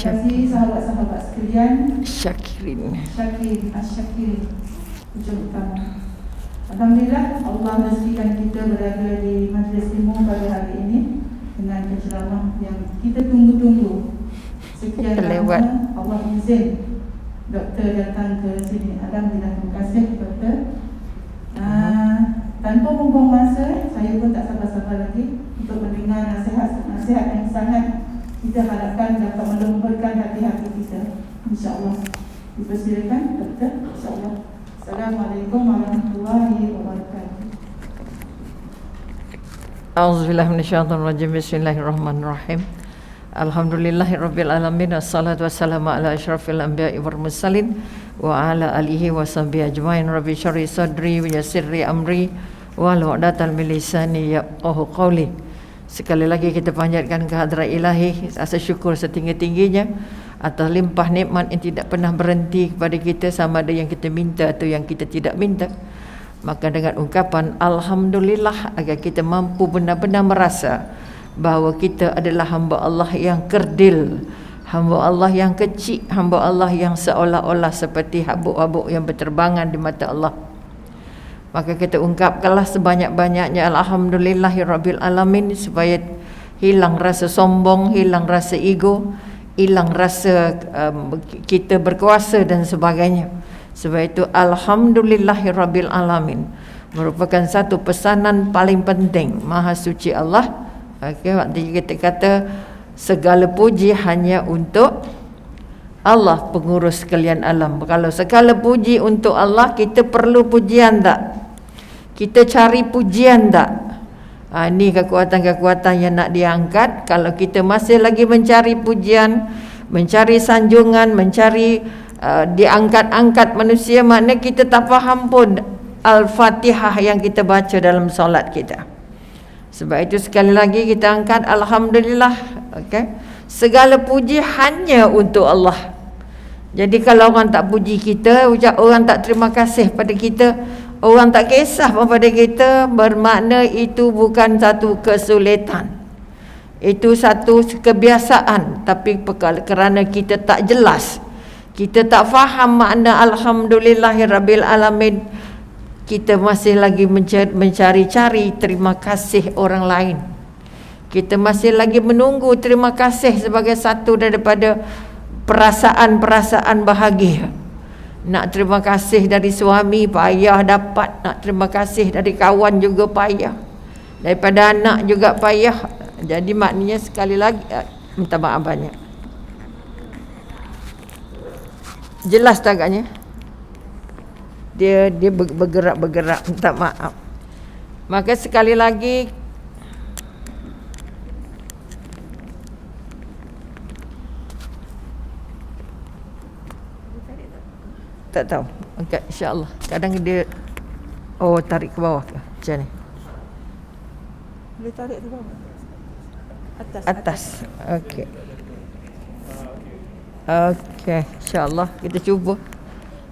kasih sahabat-sahabat sekalian. Syakirin. Asyakirin. Ujung utama. Alhamdulillah Allah rezekikan kita berada di majlis ilmu pada hari ini dengan penceramah yang kita tunggu-tunggu. Sekian lama Allah izin doktor datang ke sini. Alhamdulillah, terima kasih doktor. Tanpa membuang masa, saya pun tak sabar-sabar lagi untuk mendengar nasihat-nasihat yang sangat kita harapkan dapat melembutkan hati-hati kita. InsyaAllah. Dipersilakan doktor. InsyaAllah. Assalamualaikum warahmatullahi wabarakatuh. A'udzubillahi minasyaitonir rajim. Bismillahirrahmanirrahim. Alhamdulillahirabbil alamin. Wassalatu wassalamu ala asyrafil anbiya'i wal mursalin wa ala alihi wa sahbihi ajmain. Rabbi syrah sadri wa yassirli amri wahlul 'uqdatam min lisani yafqahu qawli. Sekali lagi kita panjatkan kehadrat ilahi, rasa syukur setinggi-tingginya atas limpah nikmat yang tidak pernah berhenti kepada kita, sama ada yang kita minta atau yang kita tidak minta. Maka dengan ungkapan alhamdulillah, agar kita mampu benar-benar merasa bahawa kita adalah hamba Allah yang kerdil, hamba Allah yang kecil, hamba Allah yang seolah-olah seperti habuk-habuk yang berterbangan di mata Allah. Maka kita ungkapkanlah sebanyak-banyaknya alhamdulillahirabbil alamin, supaya hilang rasa sombong, hilang rasa ego, hilang rasa kita berkuasa dan sebagainya. Sebab itu alhamdulillahirabbil alamin merupakan satu pesanan paling penting. Maha suci Allah. Okey, waktu kita kata segala puji hanya untuk Allah, pengurus sekalian alam. Kalau segala puji untuk Allah, kita perlu pujian tak? Kita cari pujian tak? Ini kekuatan-kekuatan yang nak diangkat. Kalau kita masih lagi mencari pujian, mencari sanjungan, mencari diangkat-angkat manusia, makna kita tak faham pun Al-Fatihah yang kita baca dalam solat kita. Sebab itu sekali lagi kita angkat alhamdulillah. Okay? Segala puji hanya untuk Allah. Jadi kalau orang tak puji kita, orang tak terima kasih pada kita, orang tak kisah pada kita, bermakna itu bukan satu kesulitan, itu satu kebiasaan. Tapi kerana kita tak jelas, kita tak faham makna alhamdulillahirabbil alamin, kita masih lagi mencari-cari terima kasih orang lain. Kita masih lagi menunggu terima kasih sebagai satu daripada perasaan-perasaan bahagia. Nak terima kasih dari suami payah dapat, nak terima kasih dari kawan juga payah, daripada anak juga payah. Jadi maknanya sekali lagi minta maaf banyak. Jelas tak agaknya? Dia bergerak-bergerak, minta maaf. Maka sekali lagi tak tahu. Okey, insya-Allah. Kadang dia tarik ke bawah ke? Macam ni. Boleh tarik ke bawah. Atas. Okey. Okey, insya-Allah kita cuba.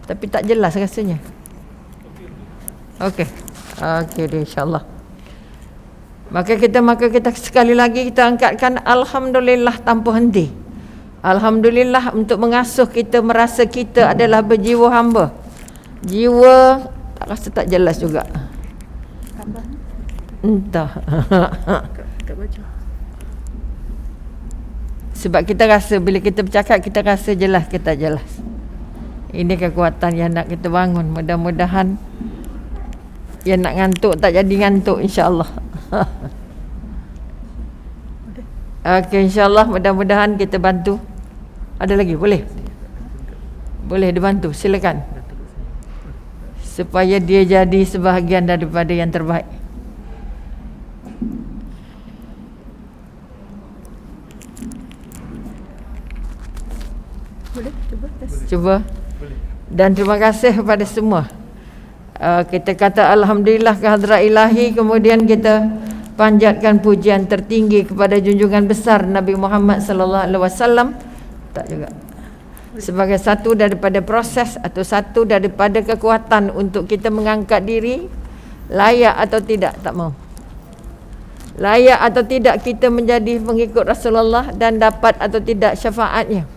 Tapi tak jelas rasanya. Okey. Okey dia, insya-Allah. Maka kita sekali lagi kita angkatkan alhamdulillah tanpa henti. Alhamdulillah untuk mengasuh kita merasa kita adalah berjiwa hamba. Jiwa tak rasa tak jelas juga. Entah. Sebab kita rasa bila kita bercakap kita rasa jelas, kita jelas. Ini kekuatan yang nak kita bangun. Mudah-mudahan yang nak ngantuk tak jadi ngantuk, insya-Allah. Okey, insya-Allah mudah-mudahan kita bantu. Ada lagi? Boleh? Boleh dibantu, silakan. Supaya dia jadi sebahagian daripada yang terbaik. Boleh? Cuba tes. Cuba. Dan terima kasih kepada semua. Kita kata alhamdulillah kehadrat ilahi, kemudian kita panjatkan pujian tertinggi kepada junjungan besar Nabi Muhammad sallallahu alaihi wasallam. Tak juga. Sebagai satu daripada proses atau satu daripada kekuatan untuk kita mengangkat diri, layak atau tidak, tak mau. Layak atau tidak kita menjadi pengikut Rasulullah dan dapat atau tidak syafaatnya.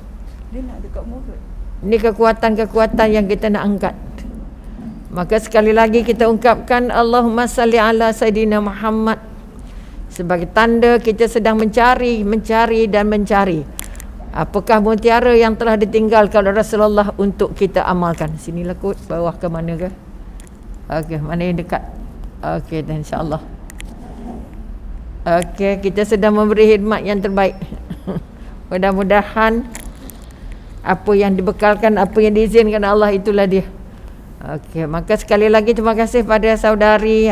Dia nak dekat mulut. Ini kekuatan-kekuatan yang kita nak angkat. Maka sekali lagi kita ungkapkan Allahumma salli ala Sayyidina Muhammad sebagai tanda kita sedang mencari dan mencari. Apakah mutiara yang telah ditinggalkan oleh Rasulullah untuk kita amalkan. Sinilah kot, bawah ke mana ke? Okey, mana yang dekat? Okey, dan insya-Allah. Okey, kita sedang memberi khidmat yang terbaik. Mudah-mudahan apa yang dibekalkan, apa yang diizinkan Allah, itulah dia. Okey, maka sekali lagi terima kasih pada saudari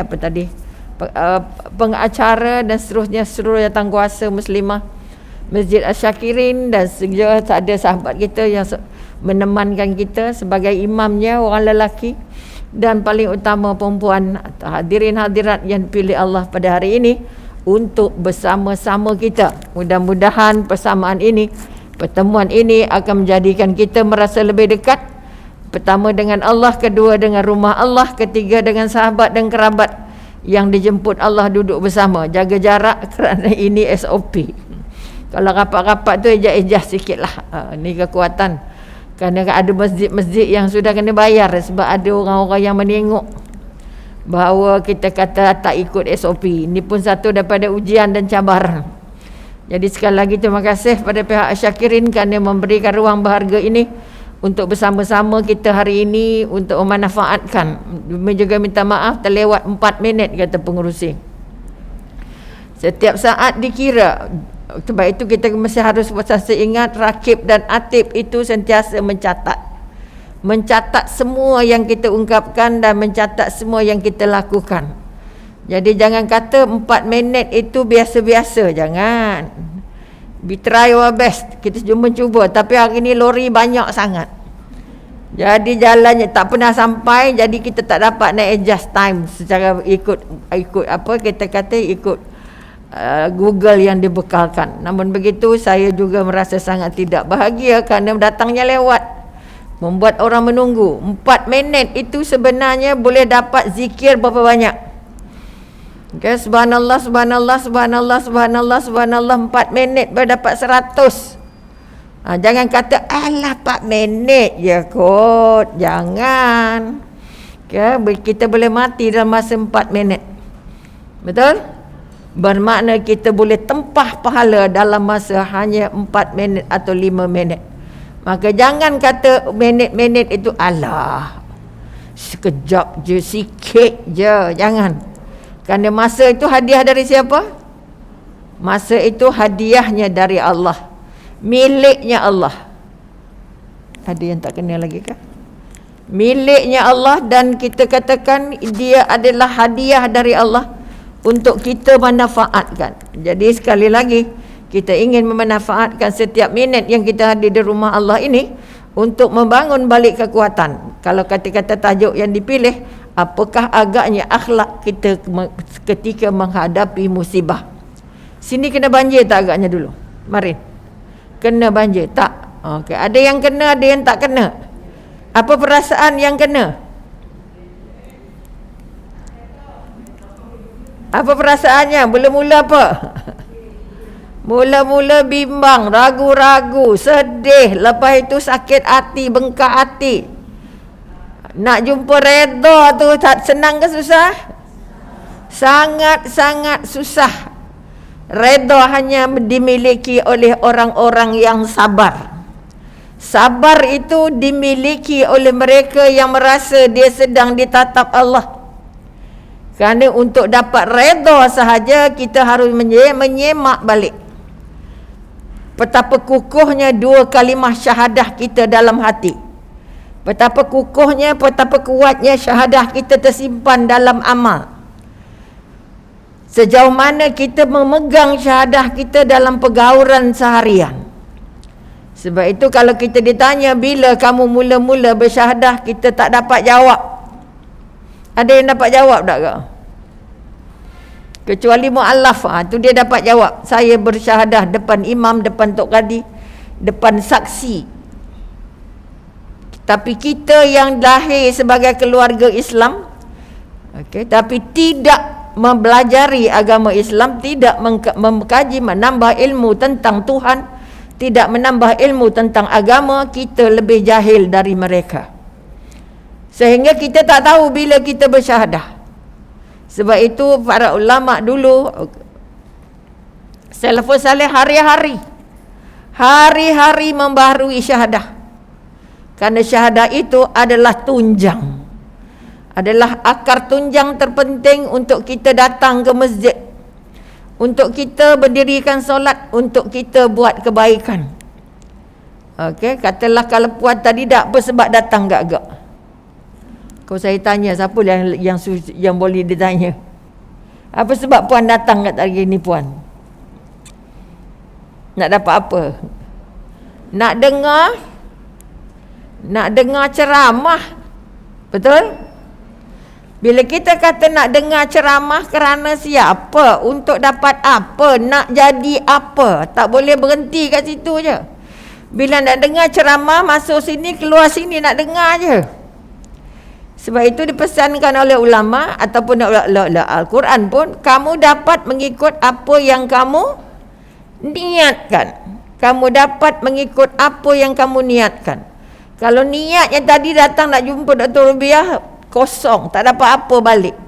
pengacara dan seterusnya seluruh jawatankuasa muslimah Masjid Asy-Syakirin dan segala ada sahabat kita yang menemankan kita sebagai imamnya, orang lelaki dan paling utama perempuan, hadirin hadirat yang dipilih Allah pada hari ini untuk bersama-sama kita. Mudah-mudahan persamaan ini, pertemuan ini akan menjadikan kita merasa lebih dekat. Pertama dengan Allah, kedua dengan rumah Allah, ketiga dengan sahabat dan kerabat yang dijemput Allah duduk bersama. Jaga jarak kerana ini SOP. Kalau rapat-rapat tu ejah-ejah sikit lah. Ni kekuatan. Kerana ada masjid-masjid yang sudah kena bayar sebab ada orang-orang yang menengok bahawa kita kata tak ikut SOP. Ini pun satu daripada ujian dan cabaran. Jadi sekali lagi terima kasih pada pihak Asy-Syakirin kerana memberikan ruang berharga ini untuk bersama-sama kita hari ini untuk memanfaatkan. Juga minta maaf terlewat 4 minit kata pengurusi. Setiap saat dikira. Sebab itu kita mesti harus sentiasa ingat Rakib dan Atib itu sentiasa mencatat semua yang kita ungkapkan dan mencatat semua yang kita lakukan. Jadi jangan kata 4 minit itu biasa-biasa, jangan. We try our best, kita cuma cuba. Tapi hari ni lori banyak sangat, jadi jalannya tak pernah sampai. Jadi kita tak dapat nak adjust time secara ikut apa kita kata ikut Google yang dibekalkan. Namun begitu saya juga merasa sangat tidak bahagia kerana datangnya lewat, membuat orang menunggu. 4 minit itu sebenarnya boleh dapat zikir berapa banyak. Okay, subhanallah, subhanallah, subhanallah, subhanallah, subhanallah, 4 minit boleh dapat 100. Jangan kata alah 4 minit je kot. Jangan. Okay, kita boleh mati dalam masa 4 minit. Betul? Bermakna kita boleh tempah pahala dalam masa hanya 4 minit atau 5 minit. Maka jangan kata minit-minit itu alah sekejap je, sikit je. Jangan. Kerana masa itu hadiah dari siapa? Masa itu hadiahnya dari Allah, miliknya Allah. Ada yang tak kenal lagi kah? Miliknya Allah, dan kita katakan dia adalah hadiah dari Allah untuk kita manfaatkan. Jadi sekali lagi kita ingin memanfaatkan setiap minit yang kita hadir di rumah Allah ini untuk membangun balik kekuatan. Kalau kata-kata tajuk yang dipilih, apakah agaknya akhlak kita ketika menghadapi musibah. Sini kena banjir tak agaknya dulu? Mari. Kena banjir tak? Okey, ada yang kena, ada yang tak kena. Apa perasaan yang kena? Apa perasaannya? Mula-mula apa? Mula-mula bimbang, ragu-ragu, sedih. Lepas itu sakit hati, bengkak hati. Nak jumpa redha tu tak senang ke susah? Sangat-sangat susah. Redha hanya dimiliki oleh orang-orang yang sabar. Sabar itu dimiliki oleh mereka yang merasa dia sedang ditatap Allah. Kerana untuk dapat redha sahaja kita harus menyemak balik betapa kukuhnya 2 kalimah syahadah kita dalam hati. Betapa kukuhnya, betapa kuatnya syahadah kita tersimpan dalam amal. Sejauh mana kita memegang syahadah kita dalam pergaulan seharian. Sebab itu kalau kita ditanya bila kamu mula-mula bersyahadah, kita tak dapat jawab. Ada yang dapat jawab tak ke? Kecuali mu'allaf, tu dia dapat jawab. Saya bersyahadah depan imam, depan tok kadi, depan saksi. Tapi kita yang lahir sebagai keluarga Islam, tapi tidak mempelajari agama Islam, tidak mengkaji, menambah ilmu tentang Tuhan, tidak menambah ilmu tentang agama, kita lebih jahil dari mereka. Sehingga kita tak tahu bila kita bersyahadah. Sebab itu para ulama dulu, salafus salih, hari-hari membaharui syahadah. Kerana syahadah itu adalah tunjang, adalah akar tunjang terpenting untuk kita datang ke masjid, untuk kita berdirikan solat, untuk kita buat kebaikan. Okey, katalah kalau puan tadi tak apa sebab datang gak-gak. Kalau saya tanya, siapa yang boleh ditanya? Apa sebab puan datang kat hari ni puan? Nak dapat apa? Nak dengar ceramah. Betul? Bila kita kata nak dengar ceramah, kerana siapa? Untuk dapat apa? Nak jadi apa? Tak boleh berhenti kat situ je. Bila nak dengar ceramah, masuk sini, keluar sini, nak dengar je. Sebab itu dipesankan oleh ulama ataupun oleh Al-Quran pun, kamu dapat mengikut apa yang kamu niatkan. Kamu dapat mengikut apa yang kamu niatkan. Kalau niat yang tadi datang nak jumpa Dr. Rubiah, kosong, tak dapat apa balik.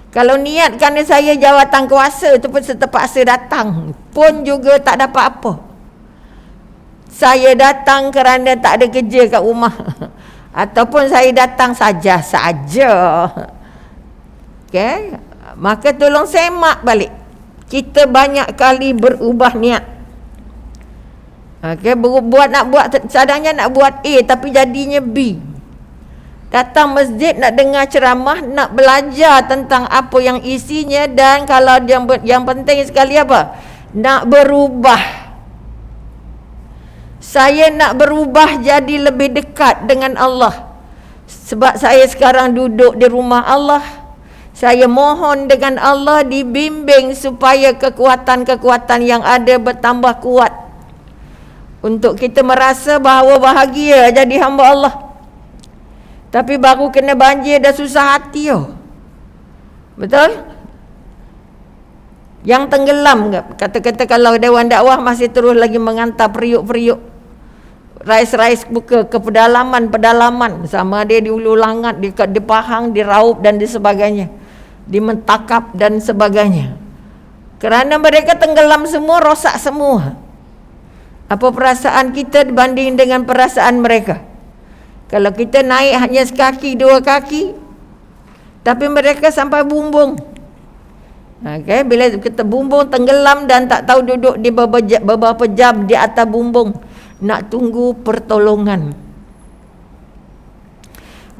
Kalau niat kerana saya jawatan kuasa tu pun terpaksa datang, pun juga tak dapat apa. Saya datang kerana tak ada kerja kat rumah. Ataupun saya datang saja-saja. Okey, maka tolong semak balik. Kita banyak kali berubah niat. Okey, nak buat cadangnya nak buat A tapi jadinya B. Datang masjid nak dengar ceramah, nak belajar tentang apa yang isinya, dan kalau yang penting sekali apa? Nak berubah. Saya nak berubah jadi lebih dekat dengan Allah. Sebab saya sekarang duduk di rumah Allah. Saya mohon dengan Allah dibimbing supaya kekuatan-kekuatan yang ada bertambah kuat. Untuk kita merasa bahawa bahagia jadi hamba Allah. Tapi baru kena banjir dah susah hati. Betul? Yang tenggelam, kata-kata kalau Dewan Dakwah masih terus lagi mengantar periuk-periuk, rais-rais buka ke pedalaman, sama dia di Ulu Langat, di Pahang, di Raub dan di sebagainya, di Mentakap dan sebagainya. Kerana mereka tenggelam semua, rosak semua. Apa perasaan kita dibanding dengan perasaan mereka? Kalau kita naik hanya sekaki, dua kaki, tapi mereka sampai bumbung. Okay, bila kita bumbung tenggelam dan tak tahu duduk di beberapa jam di atas bumbung nak tunggu pertolongan.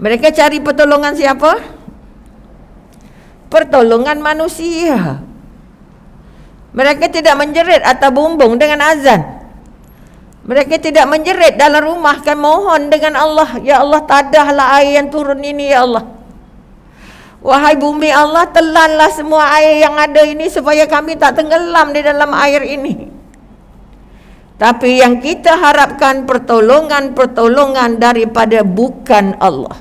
Mereka cari pertolongan siapa? Pertolongan manusia. Mereka tidak menjerit atas bumbung dengan azan. Mereka tidak menjerit dalam rumah kan mohon dengan Allah, ya Allah tadahlah air yang turun ini ya Allah. Wahai bumi Allah, telanlah semua air yang ada ini supaya kami tak tenggelam di dalam air ini. Tapi yang kita harapkan pertolongan daripada bukan Allah.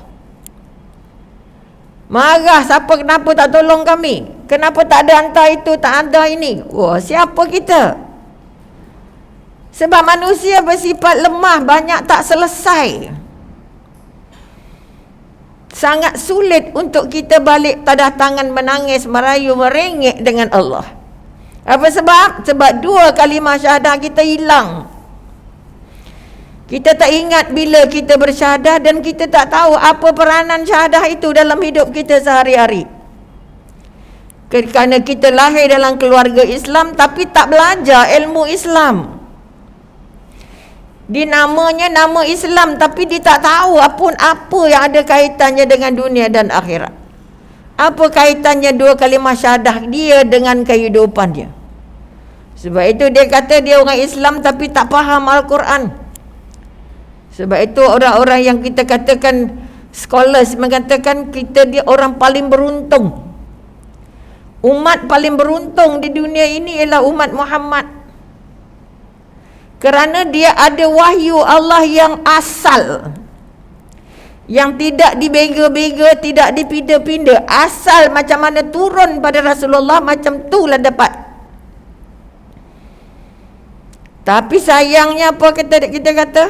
Marah siapa, kenapa tak tolong kami? Kenapa tak ada hantar itu, tak ada ini? Wah, siapa kita? Sebab manusia bersifat lemah, banyak tak selesai. Sangat sulit untuk kita balik tadah tangan menangis, merayu, merengek dengan Allah. Apa sebab? Sebab dua kalimah syahadah kita hilang. Kita tak ingat bila kita bersyahadah dan kita tak tahu apa peranan syahadah itu dalam hidup kita sehari-hari. Kerana kita lahir dalam keluarga Islam tapi tak belajar ilmu Islam. Namanya nama Islam tapi dia tak tahu apa yang ada kaitannya dengan dunia dan akhirat. Apa kaitannya dua kalimah syahadah dia dengan kehidupan dia? Sebab itu dia kata dia orang Islam tapi tak faham Al-Quran. Sebab itu orang-orang yang kita katakan scholars mengatakan kita dia orang paling beruntung. Umat paling beruntung di dunia ini ialah umat Muhammad. Kerana dia ada wahyu Allah yang asal, yang tidak dibega-bega, tidak dipinda-pinda. Asal macam mana turun pada Rasulullah, macam itulah dapat. Tapi sayangnya apa kita kata?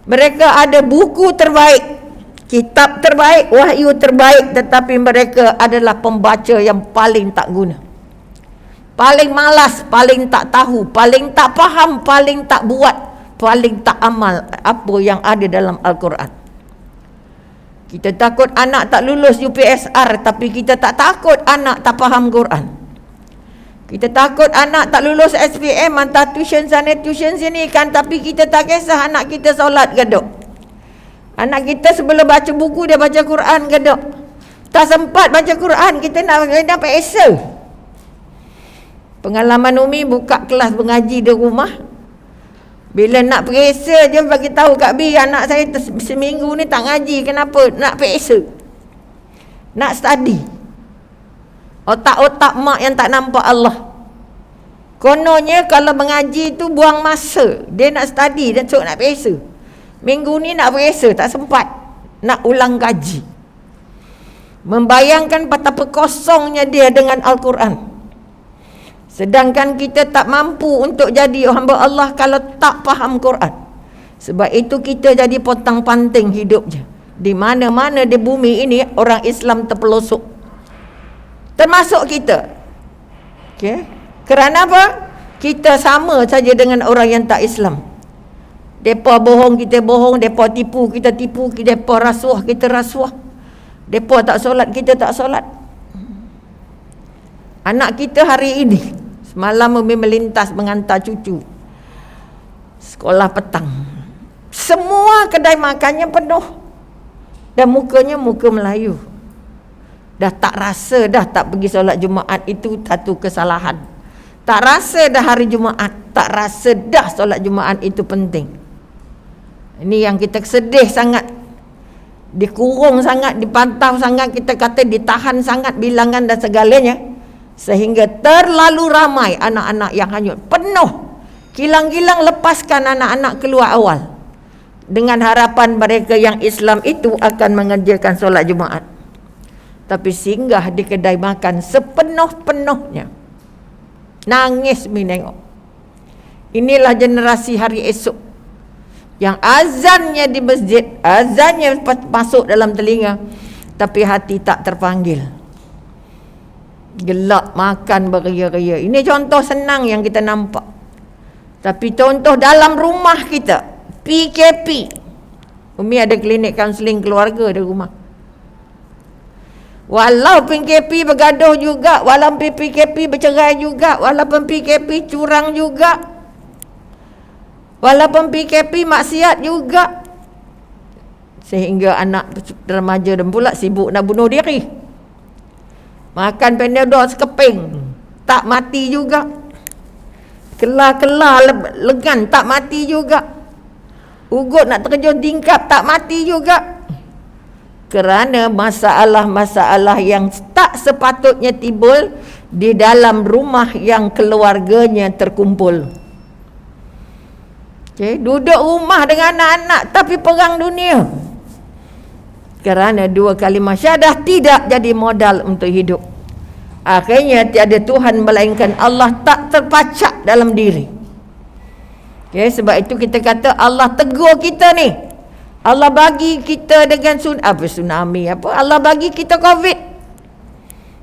Mereka ada buku terbaik, kitab terbaik, wahyu terbaik, tetapi mereka adalah pembaca yang paling tak guna, paling malas, paling tak tahu, paling tak faham, paling tak buat, paling tak amal apa yang ada dalam Al-Quran. Kita takut anak tak lulus UPSR, tapi kita tak takut anak tak faham Quran. Kita takut anak tak lulus SPM, hantar tuition sana tuition sini kan, tapi kita tak kisah anak kita solat ke dok. Anak kita sebelum baca buku dia baca Quran ke dok. Tak sempat baca Quran, kita nak esok. Pengalaman Umi buka kelas mengaji di rumah. Bila nak periksa je bagi tahu Kak Bi, anak saya seminggu ni tak ngaji. Kenapa? Nak periksa, nak study. Otak-otak mak yang tak nampak Allah. Kononnya kalau mengaji tu buang masa. Dia nak study dan nak periksa. Minggu ni nak periksa, tak sempat. Nak ulang kaji. Membayangkan betapa kosongnya dia dengan Al-Quran. Sedangkan kita tak mampu untuk jadi hamba Allah kalau tak faham Quran. Sebab itu kita jadi pontang-panting hidup je. Di mana-mana di bumi ini orang Islam terpelosok, termasuk kita. Okay? Kerana apa? Kita sama saja dengan orang yang tak Islam. Depa bohong, kita bohong. Depa tipu, kita tipu. Depa rasuah, kita rasuah. Depa tak solat, kita tak solat. Anak kita hari ini, semalam Umi melintas mengantar cucu sekolah petang. Semua kedai makannya penuh. Dan mukanya muka Melayu. Dah tak rasa dah tak pergi solat Jumaat itu satu kesalahan. Tak rasa dah hari Jumaat, tak rasa dah solat Jumaat itu penting. Ini yang kita sedih sangat. Dikurung sangat, dipantau sangat, kita kata ditahan sangat bilangan dan segalanya, sehingga terlalu ramai anak-anak yang hanyut. Penuh. Kilang-kilang lepaskan anak-anak keluar awal dengan harapan mereka yang Islam itu akan mengerjakan solat Jumaat. Tapi singgah di kedai makan sepenuh-penuhnya. Nangis menengok. Inilah generasi hari esok. Yang azannya di masjid, azannya masuk dalam telinga, tapi hati tak terpanggil. Gelak makan beria-ria. Ini contoh senang yang kita nampak. Tapi contoh dalam rumah kita, PKP. Umi ada klinik kaunseling keluarga di rumah. Walaupun PKP bergaduh juga, walaupun PKP bercerai juga, walaupun PKP curang juga, walaupun PKP maksiat juga, sehingga anak remaja dan pula sibuk nak bunuh diri. Makan Panadol sekeping tak mati juga. Kelar-kelar legan tak mati juga. Ugut nak terjun tingkap tak mati juga. Kerana masalah-masalah yang tak sepatutnya timbul di dalam rumah yang keluarganya terkumpul. Okay, duduk rumah dengan anak-anak tapi perang dunia. Kerana dua kalimah syahadah tidak jadi modal untuk hidup. Akhirnya tiada Tuhan melainkan Allah tak terpacak dalam diri. Okay, sebab itu kita kata Allah tegur kita ni. Allah bagi kita dengan tsunami apa? Allah bagi kita COVID.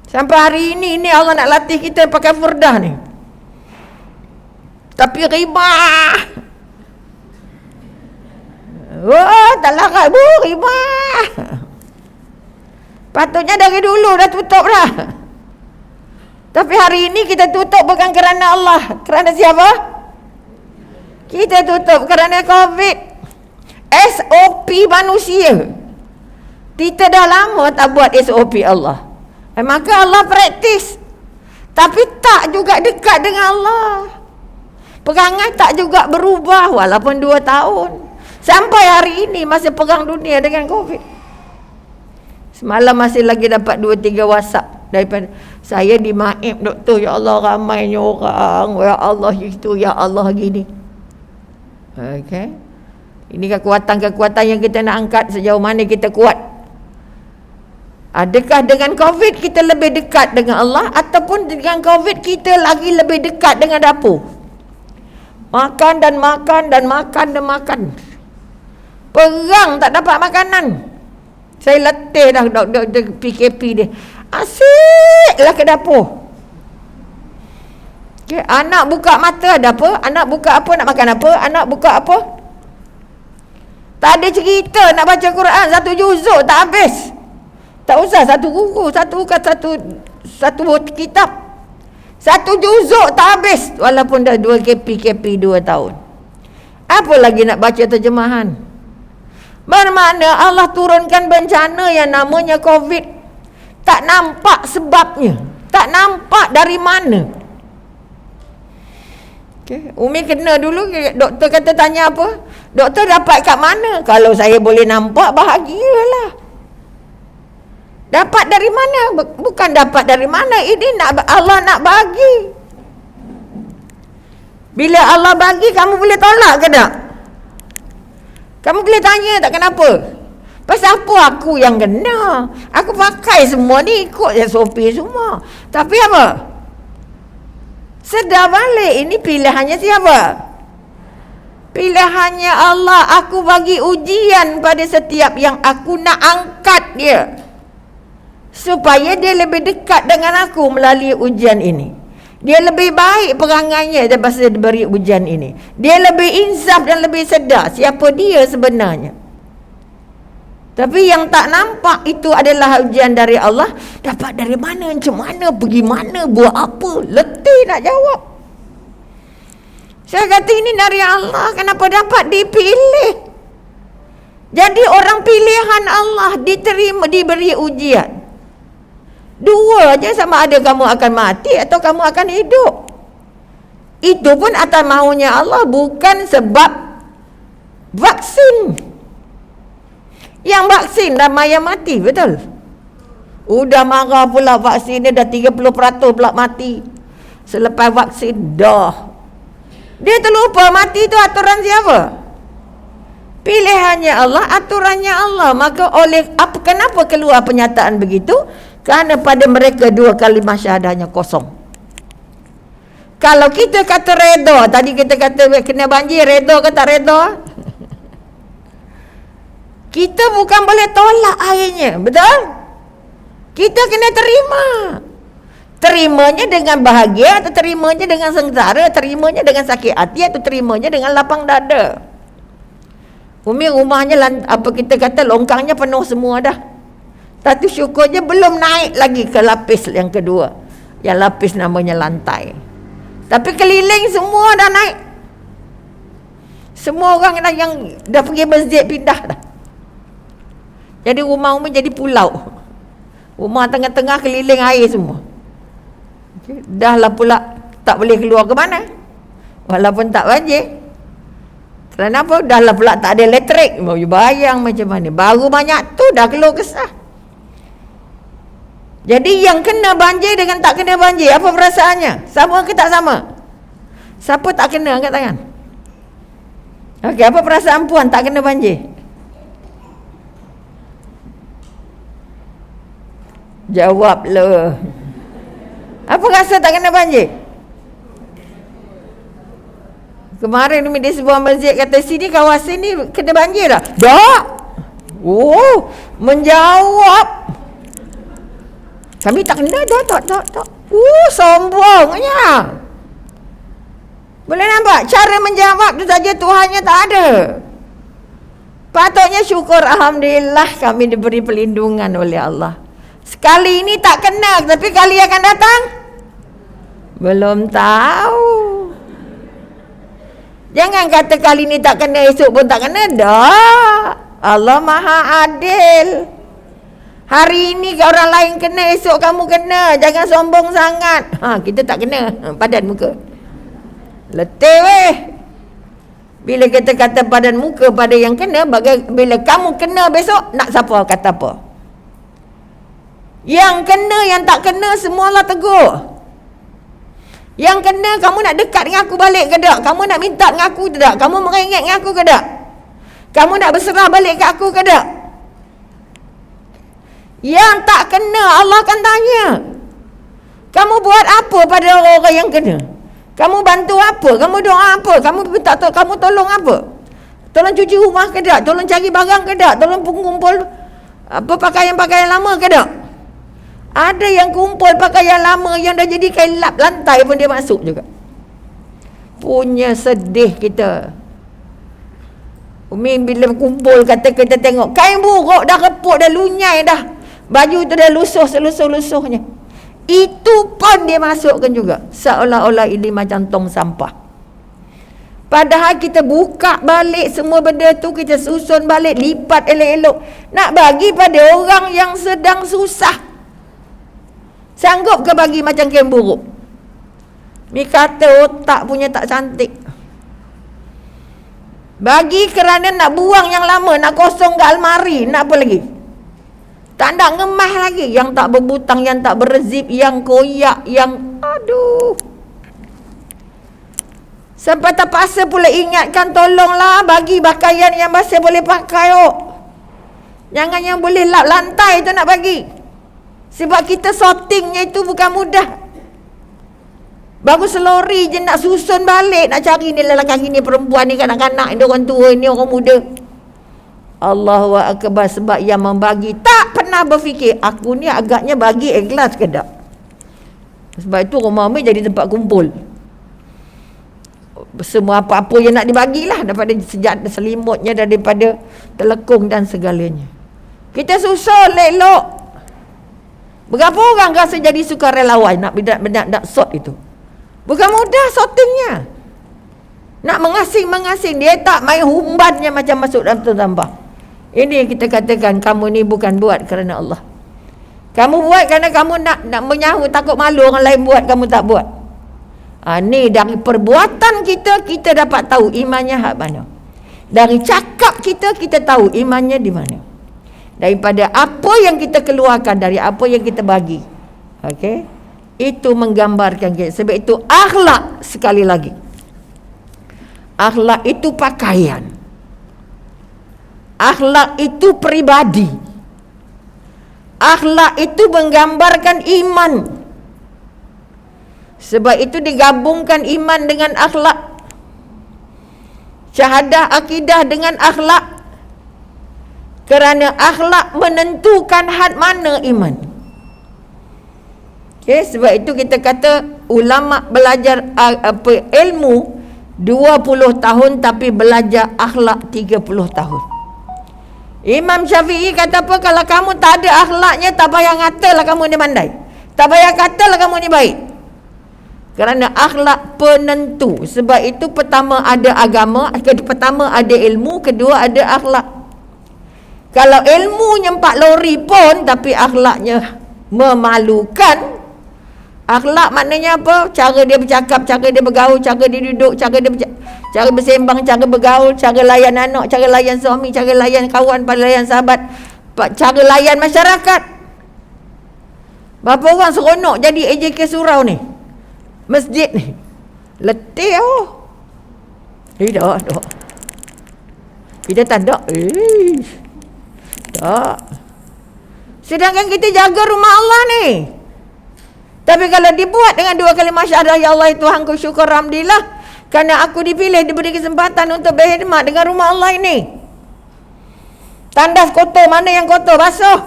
Sampai hari ini Allah nak latih kita pakai furdah ni. Tapi riba. Oh, tak larat bu, riba. Patutnya dari dulu dah tutup dah. Tapi hari ini kita tutup bukan kerana Allah. Kerana siapa? Kita tutup kerana COVID. SOP manusia. Kita dah lama tak buat SOP Allah. Maka Allah praktis. Tapi tak juga dekat dengan Allah. Perangai tak juga berubah walaupun 2 tahun. Sampai hari ini masih perang dunia dengan COVID. Semalam masih lagi dapat 2-3 WhatsApp daripada saya di Maib, doktor, ya Allah ramainya orang, ya Allah itu, ya Allah gini. Okey. Ini kekuatan-kekuatan yang kita nak angkat, sejauh mana kita kuat. Adakah dengan COVID kita lebih dekat dengan Allah, ataupun dengan COVID kita lagi lebih dekat dengan dapur? Makan dan makan dan makan dan makan. Perang tak dapat makanan. Saya letih dah PKP dia. Asyiklah ke dapur. Okay, anak buka mata ada apa? Anak buka apa? Nak makan apa? Anak buka apa? Tak ada cerita nak baca Quran. Satu juzuk tak habis. Tak usah satu buku, satu kitab. Satu juzuk tak habis. Walaupun dah 2 PKP 2 tahun. Apa lagi nak baca terjemahan? Bermakna Allah turunkan bencana yang namanya COVID. Tak nampak sebabnya. Tak nampak dari mana. Okay. Umi kena dulu, doktor kata tanya apa? Doktor dapat kat mana? Kalau saya boleh nampak, bahagialah. Dapat dari mana? Bukan dapat dari mana. Ini Allah nak bagi. Bila Allah bagi, kamu boleh tolak ke tak? Kamu boleh tanya tak kenapa? Pasal apa aku yang kena? Aku pakai semua ni, ikut SOP semua. Tapi apa? Sedar balik, ini pilihannya siapa? Pilihannya Allah. Aku bagi ujian pada setiap yang aku nak angkat dia, supaya dia lebih dekat dengan aku melalui ujian ini. Dia lebih baik perangainya daripada diberi ujian ini. Dia lebih insaf dan lebih sedar siapa dia sebenarnya. Tapi yang tak nampak itu adalah ujian dari Allah. Dapat dari mana, macam mana, pergi mana, buat apa, letih nak jawab. Saya kata ini dari Allah. Kenapa dapat dipilih? Jadi orang pilihan Allah diterima, diberi ujian. Dua je, sama ada kamu akan mati atau kamu akan hidup. Itu pun atas maunya Allah, bukan sebab vaksin. Yang vaksin ramai yang mati, betul? Udah marah pula vaksin dia, dah 30% pula mati selepas vaksin. Dah dia terlupa mati tu aturan siapa? Pilihannya Allah, aturannya Allah. Maka oleh apa, kenapa keluar pernyataan begitu? Kerana pada mereka 2 kalimah syahadahnya kosong. Kalau kita kata redha, tadi kita kata kena banjir, redha ke tak redha? Kita bukan boleh tolak airnya, betul? Kita kena terima. Terimanya dengan bahagia atau terimanya dengan sengsara, terimanya dengan sakit hati atau terimanya dengan lapang dada. Umi rumahnya apa kita kata longkangnya penuh semua dah. Tapi syukurnya belum naik lagi ke lapis yang kedua. Yang lapis namanya lantai. Tapi keliling semua dah naik. Semua orang yang dah pergi masjid pindah dah. Jadi rumah Umi jadi pulau. Rumah tengah-tengah keliling air semua. Dah lah pula tak boleh keluar ke mana. Walaupun tak banjir. Kenapa? Dah lah pula tak ada elektrik. Bayang macam mana. Baru banyak tu dah keluar kesah. Jadi yang kena banjir dengan tak kena banjir, apa perasaannya? Sama ke tak sama? Siapa tak kena angkat tangan? Okey, apa perasaan puan tak kena banjir? Jawablah. Apa rasa tak kena banjir? Kemarin di sebuah masjid kata sini kawasan ni kena banjir dah. Tak. Oh, menjawab. Kami tak kena dah, tak. Sombongnya. Boleh nampak cara menjawab tu saja Tuhannya tak ada. Patutnya syukur, alhamdulillah kami diberi perlindungan oleh Allah. Sekali ini tak kena, tapi kali akan datang belum tahu. Jangan kata kali ini tak kena, esok pun tak kena. Dah, Allah Maha Adil. Hari ini orang lain kena, esok kamu kena. Jangan sombong sangat. Kita tak kena. Padan muka. Letih weh. Bila kita kata padan muka pada yang kena, bila kamu kena besok, nak siapa kata apa? Yang kena, yang tak kena, semua Allah tegur. Yang kena, kamu nak dekat dengan aku balik ke tak? Kamu nak minta dengan aku ke tak? Kamu merengek dengan aku ke tak? Kamu nak berserah balik ke aku ke tak? Yang tak kena, Allah akan tanya, kamu buat apa pada orang-orang yang kena? Kamu bantu apa? Kamu doa apa? Kamu minta kamu tolong apa? Tolong cuci rumah ke tak? Tolong cari barang ke tak? Tolong kumpul apa pakaian-pakaian lama ke tak? Ada yang kumpul pakaian lama yang dah jadi kain lap lantai pun dia masuk juga. Punya sedih kita. Umi bila kumpul kata kita tengok kain buruk dah reput dah lunyai dah. Baju tu dah lusuh selusuh-lusuhnya. Itu pun dia masukkan juga. Seolah-olah ini macam tong sampah. Padahal kita buka balik semua benda tu, kita susun balik, lipat elok-elok. Nak bagi pada orang yang sedang susah. Sanggup ke bagi macam kain buruk? Mi kata otak punya tak cantik. Bagi kerana nak buang yang lama, nak kosong ke almari, nak apa lagi? Tak nak ngemah lagi. Yang tak berbutang, yang tak berzip, yang koyak, yang aduh. Sampai terpaksa pula ingatkan, tolonglah bagi pakaian yang masih boleh pakai. Jangan yang boleh lap lantai tu nak bagi. Sebab kita sortingnya itu bukan mudah. Baru selori je nak susun balik, nak cari ni lelaki ni, perempuan ni, kanak-kanak ni, orang tua ni, orang muda. Allahu Akbar. Sebab yang membagi tak pernah berfikir aku ni agaknya bagi ikhlas ke tak. Sebab itu rumah Umi jadi tempat kumpul semua apa-apa yang nak dibagilah, daripada sejak selimutnya, daripada telekung dan segalanya. Kita susun elok. Berapa orang rasa jadi sukarelawan nak sort itu? Bukan mudah sortingnya. Nak mengasing-mengasing, dia tak main humbannya macam masuk dalam tambah. Ini yang kita katakan, kamu ni bukan buat kerana Allah. Kamu buat kerana kamu nak menyahu, takut malu orang lain buat, kamu tak buat. Ni dari perbuatan kita dapat tahu imannya hak mana. Dari cakap kita tahu imannya di mana. Daripada apa yang kita keluarkan, dari apa yang kita bagi. Okey? Itu menggambarkan kita. Sebab itu akhlak, sekali lagi, akhlak itu pakaian. Akhlak itu peribadi. Akhlak itu menggambarkan iman. Sebab itu digabungkan iman dengan akhlak. Syahadah akidah dengan akhlak. Kerana akhlak menentukan had mana iman. Okay, sebab itu kita kata ulama belajar ilmu 20 tahun tapi belajar akhlak 30 tahun. Imam Syafi'i kata apa? Kalau kamu tak ada akhlaknya, tak payah katalah kamu ni pandai, tak payah katalah kamu ni baik. Kerana akhlak penentu. Sebab itu pertama ada agama, pertama ada ilmu, kedua ada akhlak. Kalau ilmunya 4 lori pun tapi akhlaknya memalukan. Akhlak maknanya apa? Cara dia bercakap, cara dia bergaul, cara dia duduk, cara bersembang, cara bergaul, cara layan anak, cara layan suami, cara layan kawan, layan sahabat, cara layan masyarakat. Berapa orang seronok jadi AJK surau ni, masjid ni, letih tak. Kita tak ada. Tak. Sedangkan kita jaga rumah Allah ni. Tapi kalau dibuat dengan 2 kalimah syahadah, ya Allah Tuhanku, syukur, alhamdulillah, kerana aku dipilih, diberi kesempatan untuk berkhidmat dengan rumah Allah ini. Tandas kotor, mana yang kotor, basuh.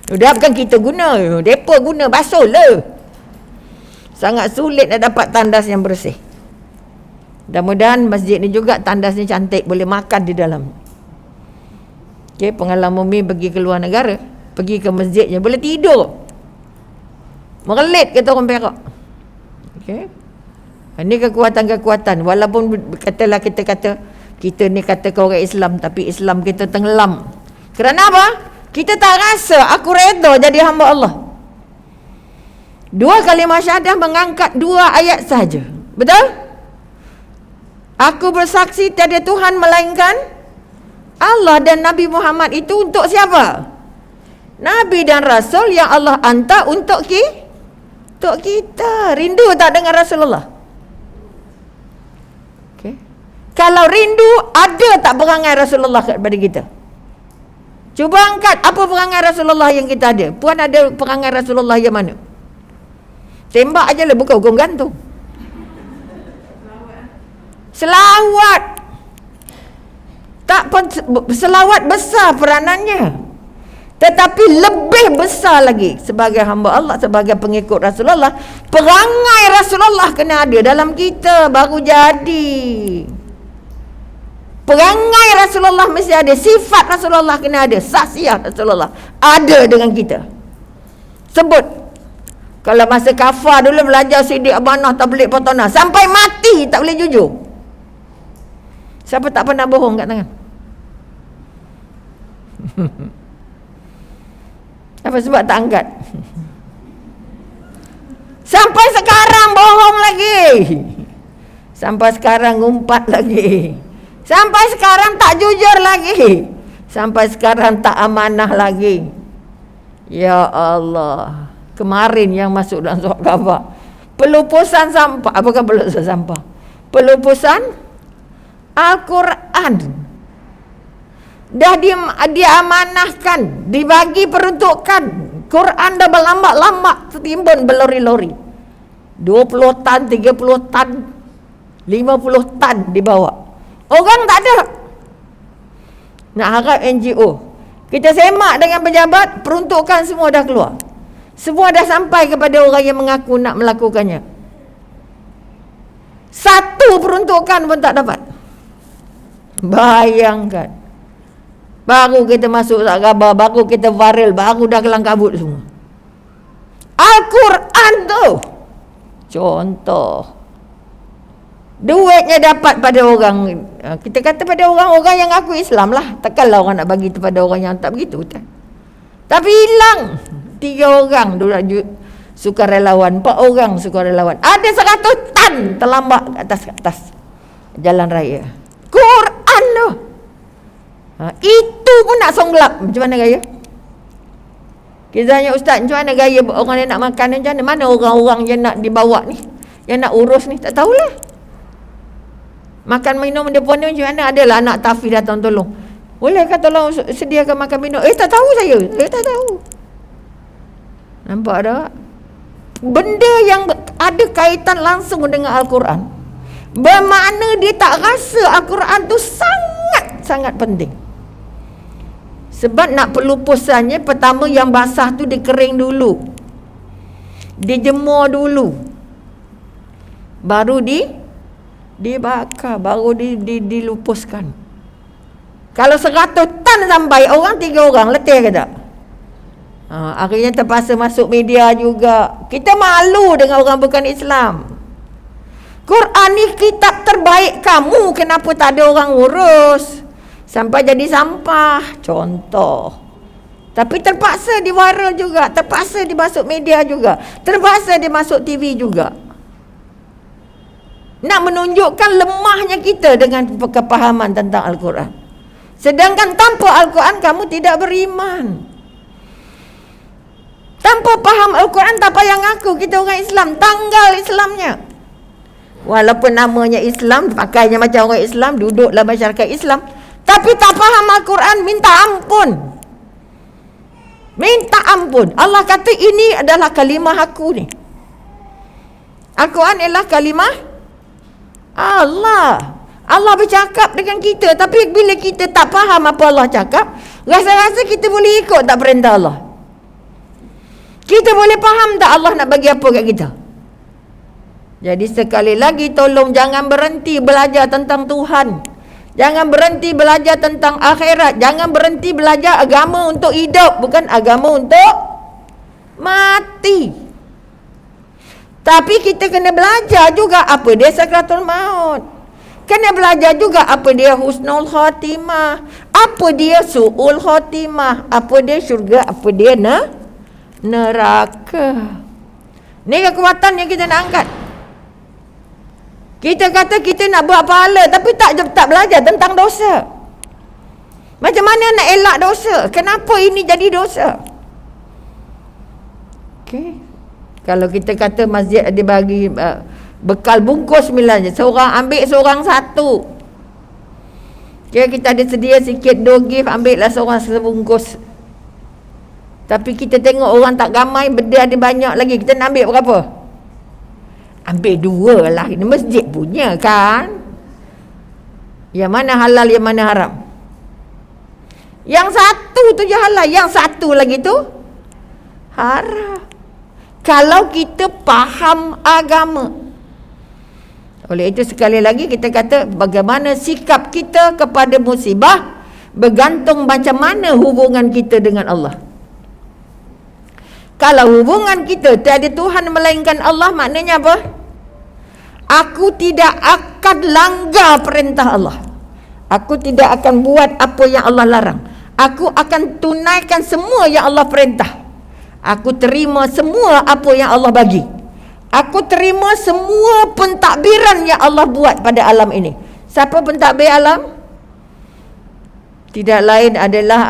Dah bukan kita guna, mereka guna, basuh lah. Sangat sulit nak dapat tandas yang bersih. Mudah-mudahan masjid ni juga tandasnya cantik, boleh makan di dalam. Okay, pengalaman Umi pergi ke luar negara, pergi ke masjidnya, boleh tidur. Merelit kata orang Perak. Okay. Ini kekuatan-kekuatan. Walaupun katalah kita ni kata ke orang Islam, tapi Islam kita tenggelam. Kerana apa? Kita tak rasa aku redha jadi hamba Allah. 2 kalimah syahadah mengangkat 2 ayat saja. Betul? Aku bersaksi tiada Tuhan melainkan Allah, dan Nabi Muhammad itu untuk siapa? Nabi dan Rasul yang Allah hantar untuk kita. Rindu tak dengan Rasulullah? Okay. Kalau rindu, ada tak perangai Rasulullah kepada kita? Cuba angkat apa perangai Rasulullah yang kita ada. Puan ada perangai Rasulullah yang mana? Tembak aja lah, bukan hukum gantung. Selawat. Selawat besar peranannya. Tetapi lebih besar lagi sebagai hamba Allah, sebagai pengikut Rasulullah, perangai Rasulullah kena ada dalam kita baru jadi. Perangai Rasulullah mesti ada, sifat Rasulullah kena ada, saksiah Rasulullah ada dengan kita. Sebut. Kalau masa kafar dulu belajar sidik amanah, tabligh patana, sampai mati tak boleh jujur. Siapa tak pernah bohong kat tangan? Apa sebab tak angkat? Sampai sekarang bohong lagi. Sampai sekarang ngumpat lagi. Sampai sekarang tak jujur lagi. Sampai sekarang tak amanah lagi. Ya Allah. Kemarin yang masuk dalam surat khabar, pelupusan sampah. Bukan pelupusan sampah, pelupusan Al-Quran. Dah diamanahkan, dibagi peruntukan. Quran dah berlambak-lambak tertimbun berlori-lori. 20 tan, 30 tan, 50 tan dibawa. Orang tak ada. Nak harap NGO. Kita semak dengan pejabat, peruntukan semua dah keluar. Semua dah sampai kepada orang yang mengaku nak melakukannya. Satu peruntukan pun tak dapat. Bayangkan. Baru kita masuk surat khabar, baru kita viral, baru dah kelang kabut semua. Al-Quran tu contoh. Duitnya dapat pada orang, kita kata pada orang-orang yang ngaku Islam lah. Takkanlah orang nak bagi kepada orang yang tak begitu tak? Tapi hilang 3 orang sukarelawan, 4 orang sukarelawan. Ada 100 tan terlambak ke atas jalan raya. Quran tu. Itu pun nak songlap. Macam mana gaya? Kita tanya ustaz, macam mana gaya orang yang nak makan, macam mana? Mana orang-orang yang nak dibawa ni, yang nak urus ni? Tak tahulah. Makan minum dia pun ni macam mana? Adalah anak tahfiz datang tolong. Bolehkah tolong sediakan makan minum? Tak tahu saya. Tak tahu. Nampak tak? Benda yang ada kaitan langsung dengan Al-Quran, bermakna dia tak rasa Al-Quran tu sangat penting. Sebab nak pelupusannya, pertama yang basah tu dikering dulu, dijemur dulu, baru dibakar, baru dilupuskan. Kalau 100 tan sampai, orang 3 orang letih ke tak? Akhirnya terpaksa masuk media juga. Kita malu dengan orang bukan Islam. Quran ni kitab terbaik kamu, kenapa tak ada orang urus? Sampai jadi sampah, contoh. Tapi terpaksa diwaral juga, terpaksa dimasuk media juga, terpaksa dimasuk TV juga. Nak menunjukkan lemahnya kita dengan kepahaman tentang Al-Quran. Sedangkan tanpa Al-Quran kamu tidak beriman. Tanpa faham Al-Quran tak payah ngaku kita orang Islam, tanggal Islamnya. Walaupun namanya Islam, pakainya macam orang Islam, duduklah masyarakat Islam, tapi tak faham Al-Quran, minta ampun. Minta ampun. Allah kata ini adalah kalimah aku ni. Al-Quran ialah kalimah Allah. Allah bercakap dengan kita, tapi bila kita tak faham apa Allah cakap, rasa-rasa kita boleh ikut tak perintah Allah? Kita boleh faham tak Allah nak bagi apa kat kita? Jadi sekali lagi tolong jangan berhenti belajar tentang Tuhan. Jangan berhenti belajar tentang akhirat. Jangan berhenti belajar agama untuk hidup, bukan agama untuk mati. Tapi kita kena belajar juga apa dia sakratul maut. Kena belajar juga apa dia husnul khatimah, apa dia su'ul khatimah, apa dia syurga, apa dia neraka. Ni kekuatan yang kita nak angkat. Kita kata kita nak buat pahala, tapi tak belajar tentang dosa. Macam mana nak elak dosa? Kenapa ini jadi dosa? Okey. Kalau kita kata masjid dia bagi bekal bungkus 9 je, seorang ambil seorang 1. Okay, kita ada sedia sikit dough gift, ambillah seorang sebungkus. Tapi kita tengok orang tak ramai, benda ada banyak lagi, kita nak ambil berapa? Ambil 2 lah, ini masjid punya kan. Yang mana halal, yang mana haram? Yang satu tu je halal, yang satu lagi tu haram. Kalau kita faham agama. Oleh itu sekali lagi kita kata bagaimana sikap kita kepada musibah bergantung macam mana hubungan kita dengan Allah. Kalau hubungan kita tiada Tuhan melainkan Allah, maknanya apa? Aku tidak akan langgar perintah Allah. Aku tidak akan buat apa yang Allah larang. Aku akan tunaikan semua yang Allah perintah. Aku terima semua apa yang Allah bagi. Aku terima semua pentadbiran yang Allah buat pada alam ini. Siapa pentadbir alam? Tidak lain adalah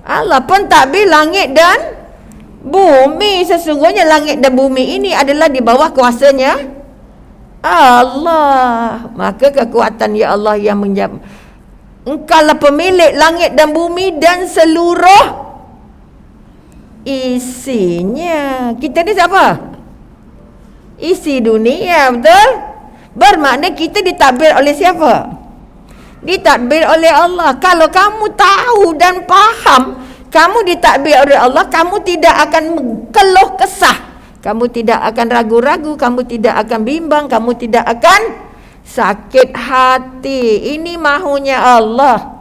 Allah. Pentadbir langit dan bumi. Sesungguhnya langit dan bumi ini adalah di bawah kuasanya Allah. Maka kekuatan ya Allah yang menjawab. Engkaulah pemilik langit dan bumi dan seluruh isinya. Kita ni siapa? Isi dunia, betul? Bermakna kita ditadbir oleh siapa? Ditadbir oleh Allah. Kalau kamu tahu dan faham kamu ditadbir oleh Allah, kamu tidak akan keluh kesah, kamu tidak akan ragu-ragu, kamu tidak akan bimbang, kamu tidak akan sakit hati. Ini mahunya Allah.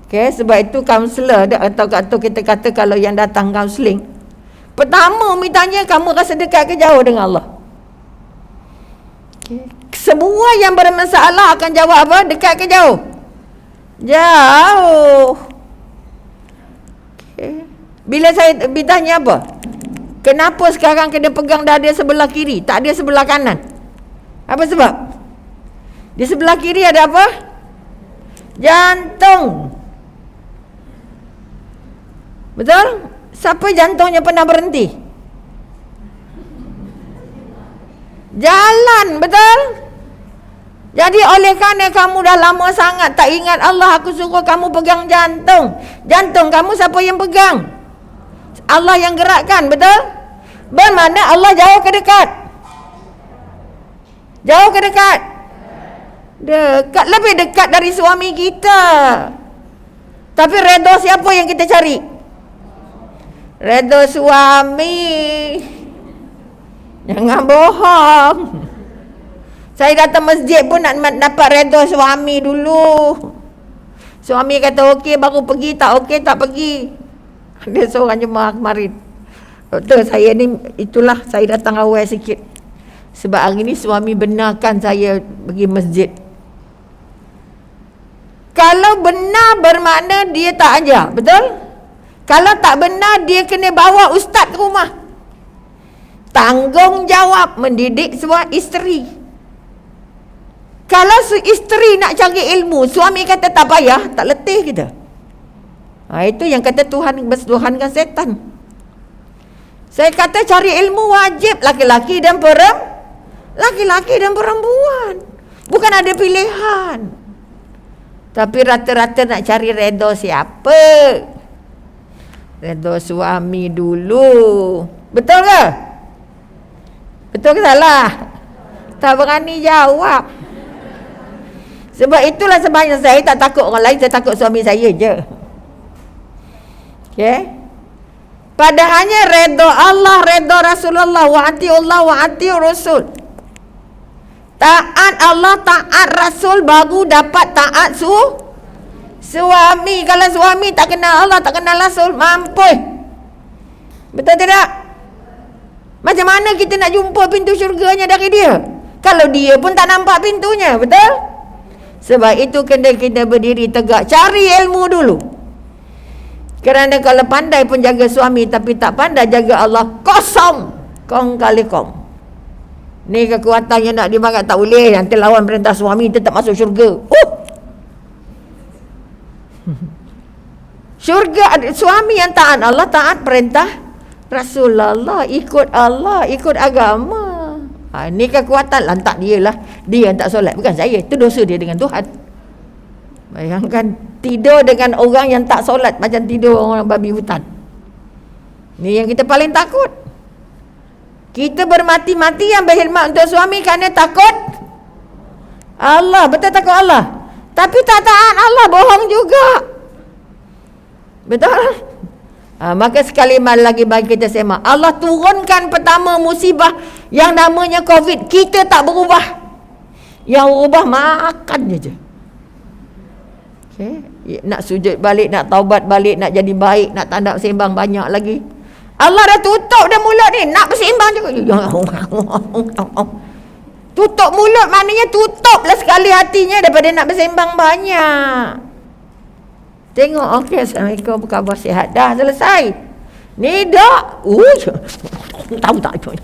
Okay, sebab itu kaunselor atau kita kata kalau yang datang kaunseling, pertama mitanya kamu rasa dekat ke jauh dengan Allah. Okay. Semua yang bermasalah akan jawab apa? Dekat ke jauh? Jauh. Okay. Bila saya ditanya apa? Kenapa sekarang kena pegang dada sebelah kiri, tak ada sebelah kanan? Apa sebab? Di sebelah kiri ada apa? Jantung. Betul? Siapa jantungnya pernah berhenti? Jalan, betul? Jadi oleh kerana kamu dah lama sangat tak ingat Allah, aku suruh kamu pegang jantung. Jantung kamu siapa yang pegang? Allah yang gerakkan, betul? Bermakna Allah jauh ke dekat? Jauh ke dekat? Dekat, lebih dekat dari suami kita. Tapi redha siapa yang kita cari? Redha suami. Jangan bohong. Saya datang masjid pun nak dapat redha suami dulu. Suami kata okey baru pergi, tak okey tak pergi. Ada seorang jemaah kemarin, doktor saya ni, itulah saya datang awal sikit. Sebab hari ni suami benarkan saya pergi masjid. Kalau benar bermakna dia tak ajar, betul? Kalau tak benar dia kena bawa ustaz ke rumah. Tanggungjawab mendidik sebuah isteri. Kalau isteri nak cari ilmu, suami kata tak payah, tak letih kita. Itu yang kata Tuhan bertuhankan setan. Saya kata cari ilmu wajib laki-laki dan perempuan. Bukan ada pilihan. Tapi rata-rata nak cari redha siapa? Redha suami dulu. Betul ke? Betul ke salah? Tak berani jawab. Sebab itulah sebabnya saya tak takut orang lain, saya takut suami saya je. Okay? Padahalnya redha Allah, redha Rasulullah, wa atiullah wa atiur Rasul. Taat Allah, taat Rasul baru dapat taat suami. Kalau suami tak kenal Allah, tak kenal Rasul, mampus. Betul tidak? Macam mana kita nak jumpa pintu syurganya dari dia kalau dia pun tak nampak pintunya, betul? Sebab itu kena kita berdiri tegak, cari ilmu dulu. Kerana kalau pandai pun jaga suami tapi tak pandai jaga Allah, kosong. Kong kali kong. Ni kekuatan yang nak dimakan tak boleh. Nanti lawan perintah suami tetap masuk syurga. Syurga, suami yang taat Allah, taat perintah Rasulullah, ikut Allah, ikut agama. Ni kekuatan. Lantak dia lah. Dia yang tak solat, bukan saya. Itu dosa dia dengan Tuhan. Bayangkan tidur dengan orang yang tak solat, macam tidur orang babi hutan. Ni yang kita paling takut. Kita bermati-matian berkhidmat untuk suami kerana takut Allah, betul takut Allah. Tapi tak taat Allah, bohong juga. Betul? Maka sekali lagi bagi kita semak, Allah turunkan pertama musibah yang namanya COVID. Kita tak berubah. Yang berubah makan je. Okay. Nak sujud balik, nak taubat balik, nak jadi baik, nak tanda sembang banyak lagi. Allah dah tutup dah mulut ni, nak bersembang juga. Tutup mulut maknanya tutuplah sekali hatinya daripada nak bersembang banyak. Tengok, okey, Assalamualaikum, apa khabar, sihat, dah selesai. Ni dah, tahu tak tu.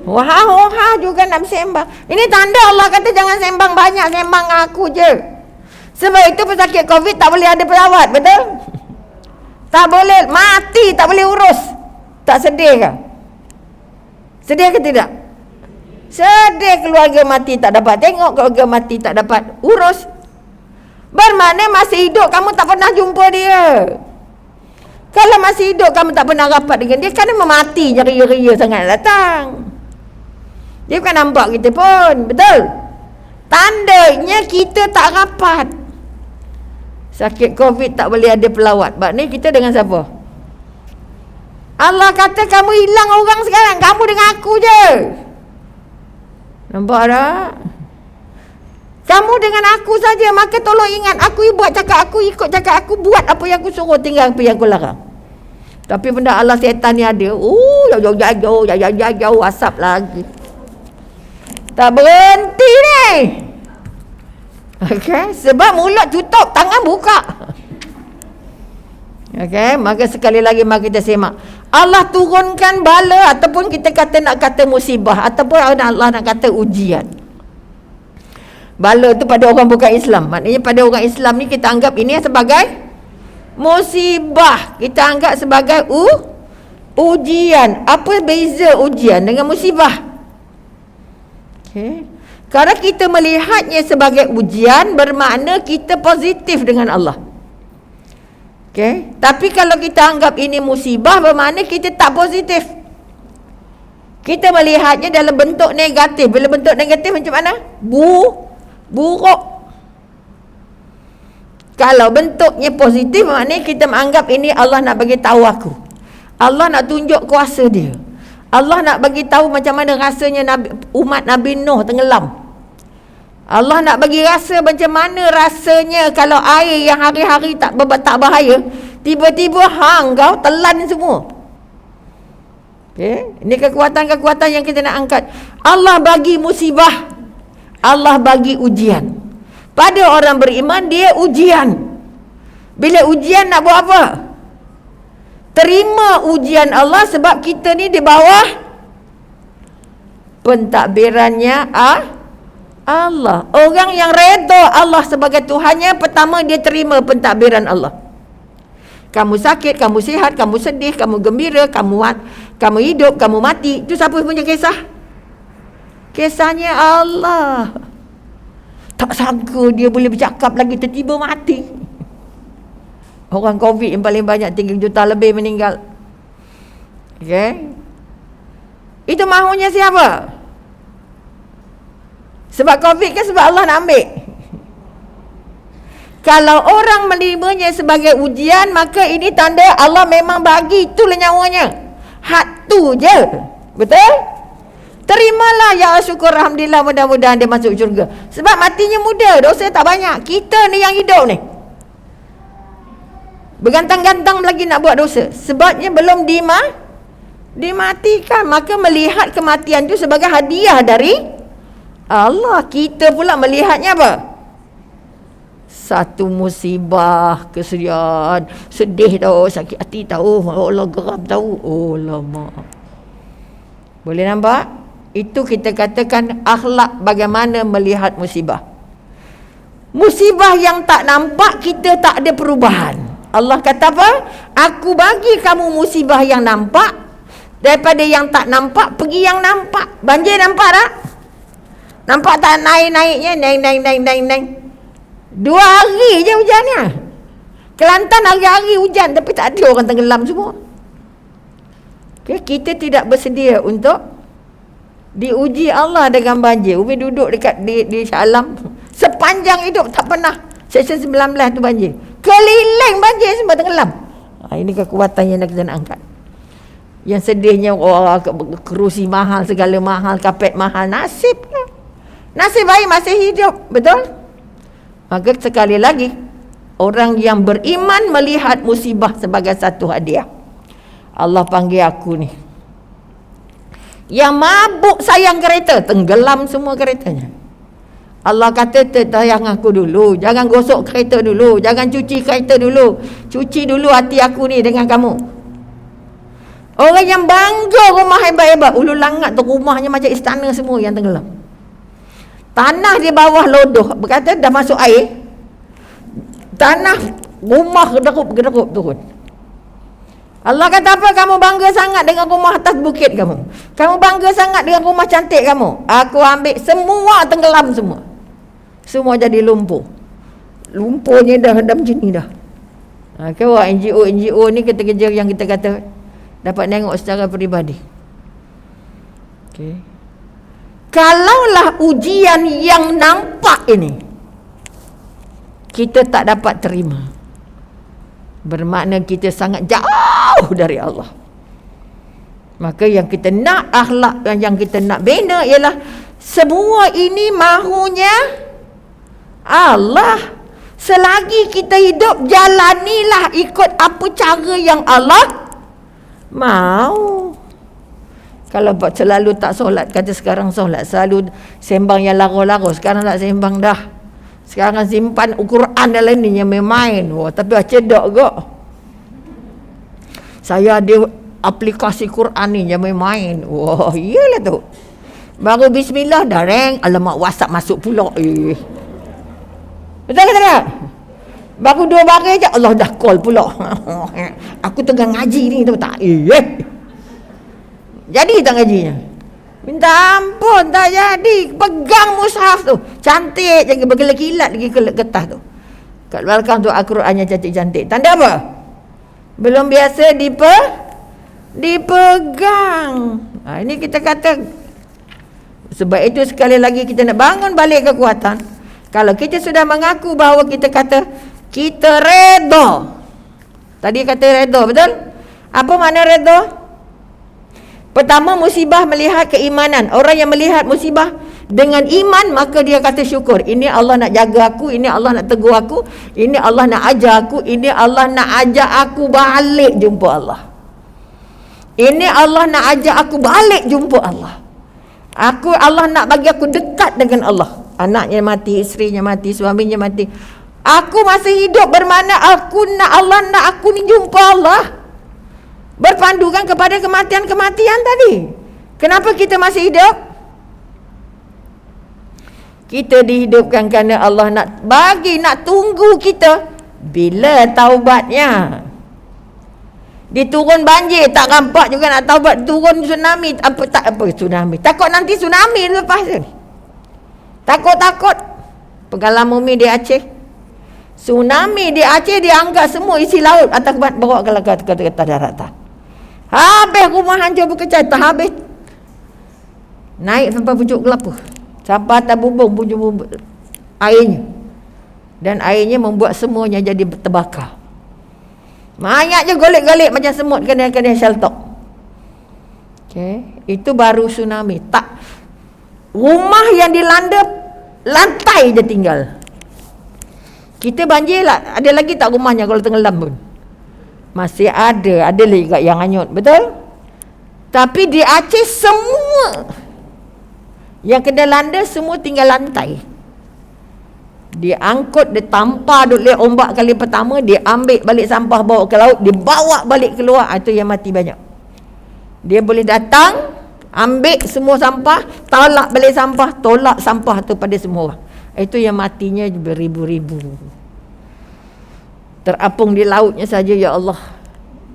Wah juga nak bersembang. Ini tanda Allah kata jangan sembang banyak, sembang aku je. Sebab itu pesakit COVID tak boleh ada perawat, betul? Tak boleh, mati tak boleh urus. Tak sedih ke? Sedih ke tidak? Sedih keluarga mati tak dapat tengok, keluarga mati tak dapat urus. Bermakna masih hidup kamu tak pernah jumpa dia. Kalau masih hidup kamu tak pernah rapat dengan dia, kerana memati je ria-ria sangat datang. Dia bukan nampak kita pun, betul? Tandanya kita tak rapat. Sakit COVID tak boleh ada pelawat. Maknanya kita dengan siapa? Allah kata kamu hilang orang sekarang, kamu dengan aku je. Nampak tak? Kamu dengan aku saja, maka tolong ingat, aku buat cakap aku, ikut cakap aku, buat apa yang aku suruh, tinggal apa yang aku larang. Tapi benda Allah setan ni ada, jauh, asap lagi. Tak berhenti ni. Okey, sebab mulut tutup, tangan buka. Okey, maka sekali lagi mari kita semak. Allah turunkan bala ataupun kita kata nak kata musibah ataupun Allah nak kata ujian. Bala tu pada orang bukan Islam. Maknanya pada orang Islam ni kita anggap ini sebagai musibah. Kita anggap sebagai ujian. Apa beza ujian dengan musibah? Okey. Kalau kita melihatnya sebagai ujian, bermakna kita positif dengan Allah. Okay. Tapi kalau kita anggap ini musibah, bermakna kita tak positif. Kita melihatnya dalam bentuk negatif. Bila bentuk negatif macam mana? Buruk. Kalau bentuknya positif, maknanya kita menganggap ini Allah nak bagi tahu aku. Allah nak tunjuk kuasa dia. Allah nak bagi tahu macam mana rasanya umat Nabi Nuh tenggelam. Allah nak bagi rasa macam mana rasanya kalau air yang hari-hari tak bahaya, tiba-tiba hang kau telan semua. Okay. Ini kekuatan-kekuatan yang kita nak angkat. Allah bagi musibah, Allah bagi ujian. Pada orang beriman dia ujian. Bila ujian nak buat apa? Terima ujian Allah, sebab kita ni di bawah pentadbirannya Allah. Orang yang redha Allah sebagai Tuhannya, pertama dia terima pentadbiran Allah. Kamu sakit, kamu sihat, kamu sedih, kamu gembira, kamu hidup, kamu mati, itu siapa punya kisah? Kisahnya Allah. Tak sangka dia boleh bercakap lagi, tiba-tiba mati. Orang COVID yang paling banyak 3 juta lebih meninggal. Okay. Itu mahunya siapa? Sebab COVID kan sebab Allah nak ambil. Kalau orang menerimanya sebagai ujian, maka ini tanda Allah memang bagi, itulah nyawanya. Hak tu je. Betul? Terimalah, ya syukur, alhamdulillah, mudah-mudahan dia masuk syurga. Sebab matinya muda, dosa tak banyak. Kita ni yang hidup ni bergantang-gantang lagi nak buat dosa. Sebabnya belum dimatikan. Maka melihat kematian itu sebagai hadiah dari Allah. Kita pula melihatnya apa? Satu musibah, kesedihan, sedih tahu, sakit hati tahu, Allah geram tahu. Oh lama. Boleh nampak? Itu kita katakan akhlak bagaimana melihat musibah. Musibah yang tak nampak, kita tak ada perubahan. Allah kata apa? Aku bagi kamu musibah yang nampak, daripada yang tak nampak pergi yang nampak. Banjir nampak tak? Nampak tak naik-naiknya? Naik. 2 hari je hujannya. Kelantan hari-hari hujan, tapi tak ada orang tenggelam semua. Okay, kita tidak bersedia untuk Diuji Allah dengan banjir. Umi duduk dekat di Shah Alam. Sepanjang hidup tak pernah Seksyen 19 tu banjir. Keliling banjir semua tenggelam. Ini kekuatan yang kita nak angkat. Yang sedihnya kerusi mahal, segala mahal, kapet mahal. Nasib baik masih hidup. Betul? Maka sekali lagi, orang yang beriman melihat musibah sebagai satu hadiah. Allah panggil aku ni. Yang mabuk sayang kereta, tenggelam semua keretanya. Allah kata, tayang aku dulu. Jangan gosok kereta dulu. Jangan cuci kereta dulu. Cuci dulu hati aku ni dengan kamu. Orang yang bangga rumah hebat-hebat. Ulu Langat tu rumahnya macam istana semua yang tenggelam. Tanah di bawah lodoh. Berkata dah masuk air. Tanah rumah gederup turun. Allah kata apa? Kamu bangga sangat dengan rumah atas bukit kamu. Kamu bangga sangat dengan rumah cantik kamu. Aku ambil semua, tenggelam semua. Semua jadi lumpur. Lumpurnya dah macam ni dah. Kau NGO ni kerja yang kita kata dapat tengok secara peribadi. Okay. Kalaulah ujian yang nampak ini kita tak dapat terima, bermakna kita sangat jauh dari Allah. Maka yang kita nak akhlak, yang kita nak bina ialah semua ini mahunya Allah. Selagi kita hidup, jalanilah ikut apa cara yang Allah mau. Kalau selalu tak solat, kata sekarang solat, selalu sembang yang lagu-lagu, sekarang tak sembang dah. Sekarang simpan Al-Quran dalam ni yang main. Wah, tapi cedok kok. Saya ada aplikasi Quran ni yang main. Wah, iyalah tu. Baru bismillah dah reng, alamak WhatsApp masuk pula. Betul ke tak? Baru 2 baris je Allah dah call pula. Aku tengah ngaji ni tahu tak? Jadi tak ngajinya? Minta ampun tak jadi. Pegang mushaf tu cantik je, berkilat-kilat lagi kertas tu. Kat belakang tu Al-Qurannya cantik-cantik. Tanda apa? Belum biasa dipegang. Ini kita kata, sebab itu sekali lagi kita nak bangun balik kekuatan. Kalau kita sudah mengaku bahawa kita kata kita redha. Tadi kata redha, betul? Apa makna redha? Pertama, musibah melihat keimanan. Orang yang melihat musibah dengan iman, maka dia kata syukur. Ini Allah nak jaga aku, ini Allah nak tegur aku, ini Allah nak ajar aku, ini Allah nak ajak aku balik jumpa Allah. Ini Allah nak ajak aku balik jumpa Allah. Allah nak bagi aku dekat dengan Allah. Anaknya mati, isterinya mati, suaminya mati. Aku masih hidup bermakna Allah nak aku ni jumpa Allah. Berpandukan kepada kematian-kematian tadi. Kenapa kita masih hidup? Kita dihidupkan kerana Allah nak tunggu kita bila taubatnya. Diturun banjir tak rampak juga nak taubat. Turun tsunami, tsunami. Takut nanti tsunami lepas ni. Takut pengalaman Umi di Aceh. Tsunami di Aceh dianggap semua isi laut atas bawa ke kata daratan. Habis rumah hancur berkecai, tak habis. Naik sampai pucuk kelapa. Sampai atas bubung airnya. Dan airnya membuat semuanya jadi terbakar. Mayat je golek-golek macam semut kena sheltok. Okay. Itu baru tsunami. Tak, rumah yang dilanda lantai je tinggal. Kita banjir lah. Ada lagi tak rumahnya kalau tenggelam pun? Masih ada lagi kat yang hanyut, betul? Tapi di Aceh semua yang kena landa semua tinggal lantai. Diangkut, ditampar oleh ombak kali pertama, diambil balik sampah bawa ke laut, dibawa balik keluar. Itu yang mati banyak. Dia boleh datang, ambil semua sampah, tolak balik sampah, tolak sampah tu pada semua orang. Itu yang matinya beribu-ribu. Terapung di lautnya saja, ya Allah.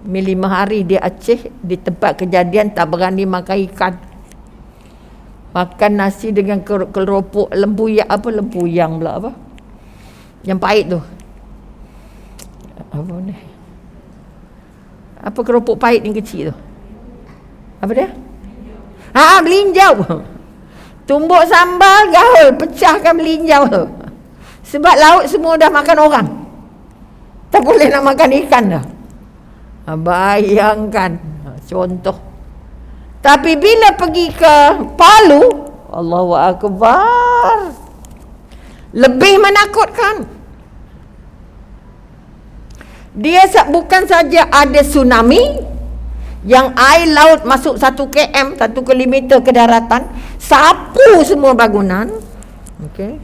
5 hari di Aceh, di tempat kejadian tak berani makan ikan. Makan nasi dengan keropok lempuyang pula apa? Yang pahit tu. Apa ni? Apa keropok pahit yang kecil tu? Apa dia? Melinjau. Tumbuk sambal, gaul, pecahkan melinjau tu. Sebab laut semua dah makan orang. Tak boleh nak makan ikan dah. Bayangkan contoh. Tapi bila pergi ke Palu, Allahu Akbar, lebih menakutkan. Dia bukan saja ada tsunami yang air laut masuk 1 km, 1 kilometer ke daratan, sapu semua bangunan. Okey.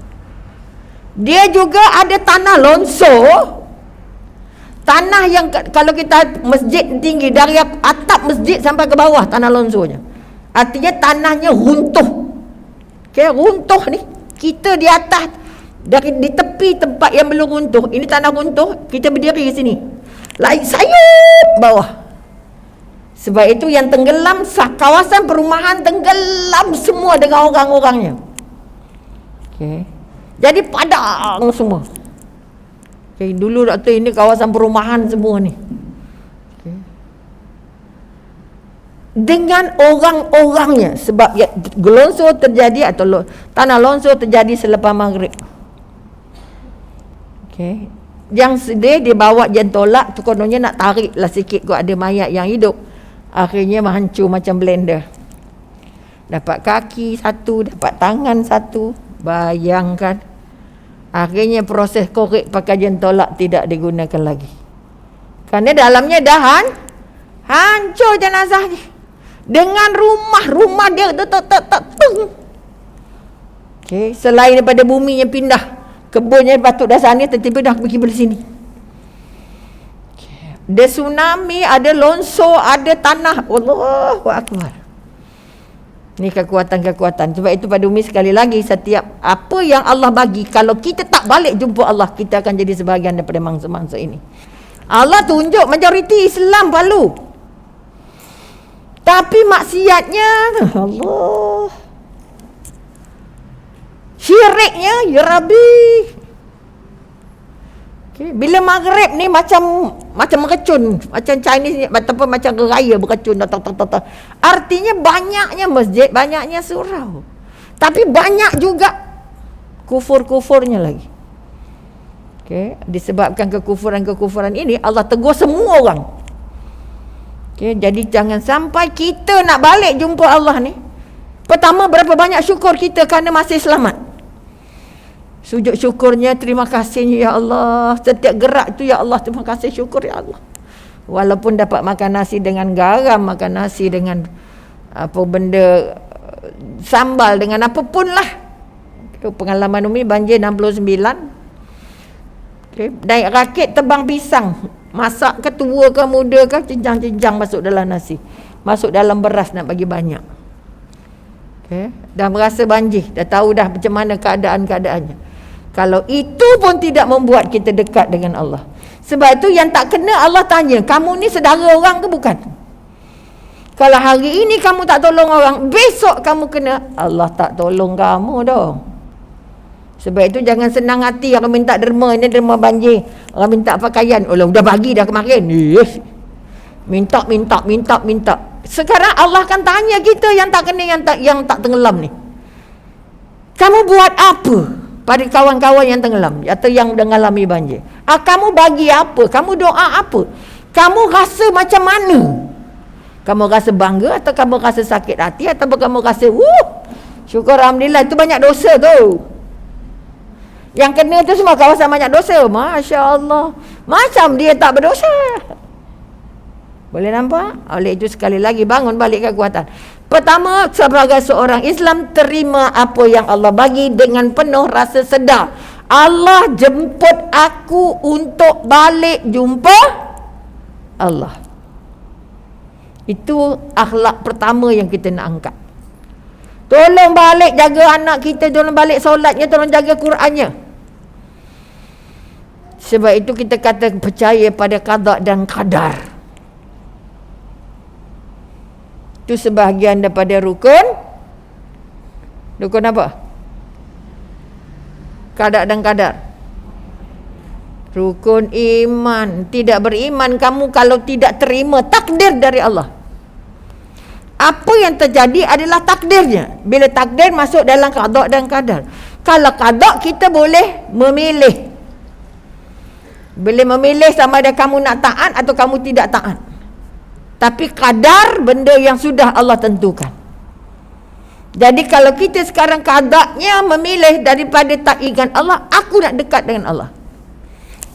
Dia juga ada tanah longsor. Tanah yang kalau kita masjid tinggi, dari atap masjid sampai ke bawah tanah longsornya. Artinya tanahnya runtuh. Okey, runtuh ni. Kita di atas, dari di tepi tempat yang belum runtuh, ini tanah runtuh, kita berdiri di sini. Lain sayup bawah. Sebab itu yang tenggelam, kawasan perumahan tenggelam semua dengan orang-orangnya. Okey. Jadi padang semua. Okay, dulu doktor, ini kawasan perumahan semua ni. Okay. Dengan orang-orangnya, sebab ya, longsor terjadi atau tanah longsor terjadi selepas maghrib. Okay. Yang sedih dia bawa jentolak tu, kononnya nak tarik lah sikit kau ada mayat yang hidup. Akhirnya hancur macam blender. Dapat kaki satu, dapat tangan satu. Bayangkan. Akhirnya proses korek pakai jentolak tidak digunakan lagi. Kerana dalamnya dah hancur jenazah ni. Dengan rumah dia okay. Selain daripada bumi yang pindah, kebunnya patut dah sana, tiba-tiba dah pergi belah sini. Okay. Ada tsunami, ada longsor, ada tanah. Allahu Akbar. Ni kekuatan-kekuatan. Sebab itu pada Umi sekali lagi, setiap apa yang Allah bagi, kalau kita tak balik jumpa Allah, kita akan jadi sebahagian daripada mangsa-mangsa ini. Allah tunjuk majoriti Islam Palu. Tapi maksiatnya, Allah, syiriknya, ya Rabbi. Okay. Bila maghrib ni macam mercun, macam Chinese ni, ataupun macam geraya berkecun. Artinya banyaknya masjid, banyaknya surau. Tapi banyak juga kufur-kufurnya lagi. Okay. Disebabkan kekufuran-kekufuran ini, Allah tegur semua orang. Okay. Jadi jangan sampai kita nak balik jumpa Allah ni. Pertama, berapa banyak syukur kita kerana masih selamat. Sujud syukurnya, terima kasih ya Allah. Setiap gerak tu ya Allah, terima kasih, syukur ya Allah. Walaupun dapat makan nasi dengan garam, makan nasi dengan apa benda, sambal dengan apapun lah. Pengalaman Umi banjir 69. Okay. Naik rakit tebang pisang. Masak ke tua ke muda ke, cincang-cincang masuk dalam nasi. Masuk dalam beras nak bagi banyak. Okay. Dah merasa banjir, dah tahu dah macam mana keadaannya. Kalau itu pun tidak membuat kita dekat dengan Allah. Sebab itu yang tak kena Allah tanya, kamu ni saudara orang ke bukan? Kalau hari ini kamu tak tolong orang, besok kamu kena, Allah tak tolong kamu dong. Sebab itu jangan senang hati orang minta derma, ini derma banjir, orang minta pakaian, Allah dah bagi dah kemarin. Yes. Minta. Sekarang Allah akan tanya kita yang tak kena, yang tak tenggelam ni. Kamu buat apa pada kawan-kawan yang tenggelam atau yang mengalami banjir? Kamu bagi apa? Kamu doa apa? Kamu rasa macam mana? Kamu rasa bangga atau kamu rasa sakit hati atau kamu rasa syukur alhamdulillah, itu banyak dosa tu. Yang kena tu semua kawasan banyak dosa. Masya Allah. Macam dia tak berdosa. Boleh nampak? Oleh itu sekali lagi bangun balik kekuatan. Pertama, sebagai seorang Islam, terima apa yang Allah bagi dengan penuh rasa sedar. Allah jemput aku untuk balik jumpa Allah. Itu akhlak pertama yang kita nak angkat. Tolong balik jaga anak kita, tolong balik solatnya, tolong jaga Qurannya. Sebab itu kita kata percaya pada qada dan qadar. Itu sebahagian daripada rukun. Rukun apa? Qada dan qadar. Rukun iman. Tidak beriman kamu kalau tidak terima takdir dari Allah. Apa yang terjadi adalah takdirnya. Bila takdir masuk dalam qada dan qadar. Kalau qada kita boleh memilih. Boleh memilih sama ada kamu nak taat atau kamu tidak taat. Tapi qadar benda yang sudah Allah tentukan. Jadi kalau kita sekarang qadarnya memilih daripada tak ingat Allah, aku nak dekat dengan Allah.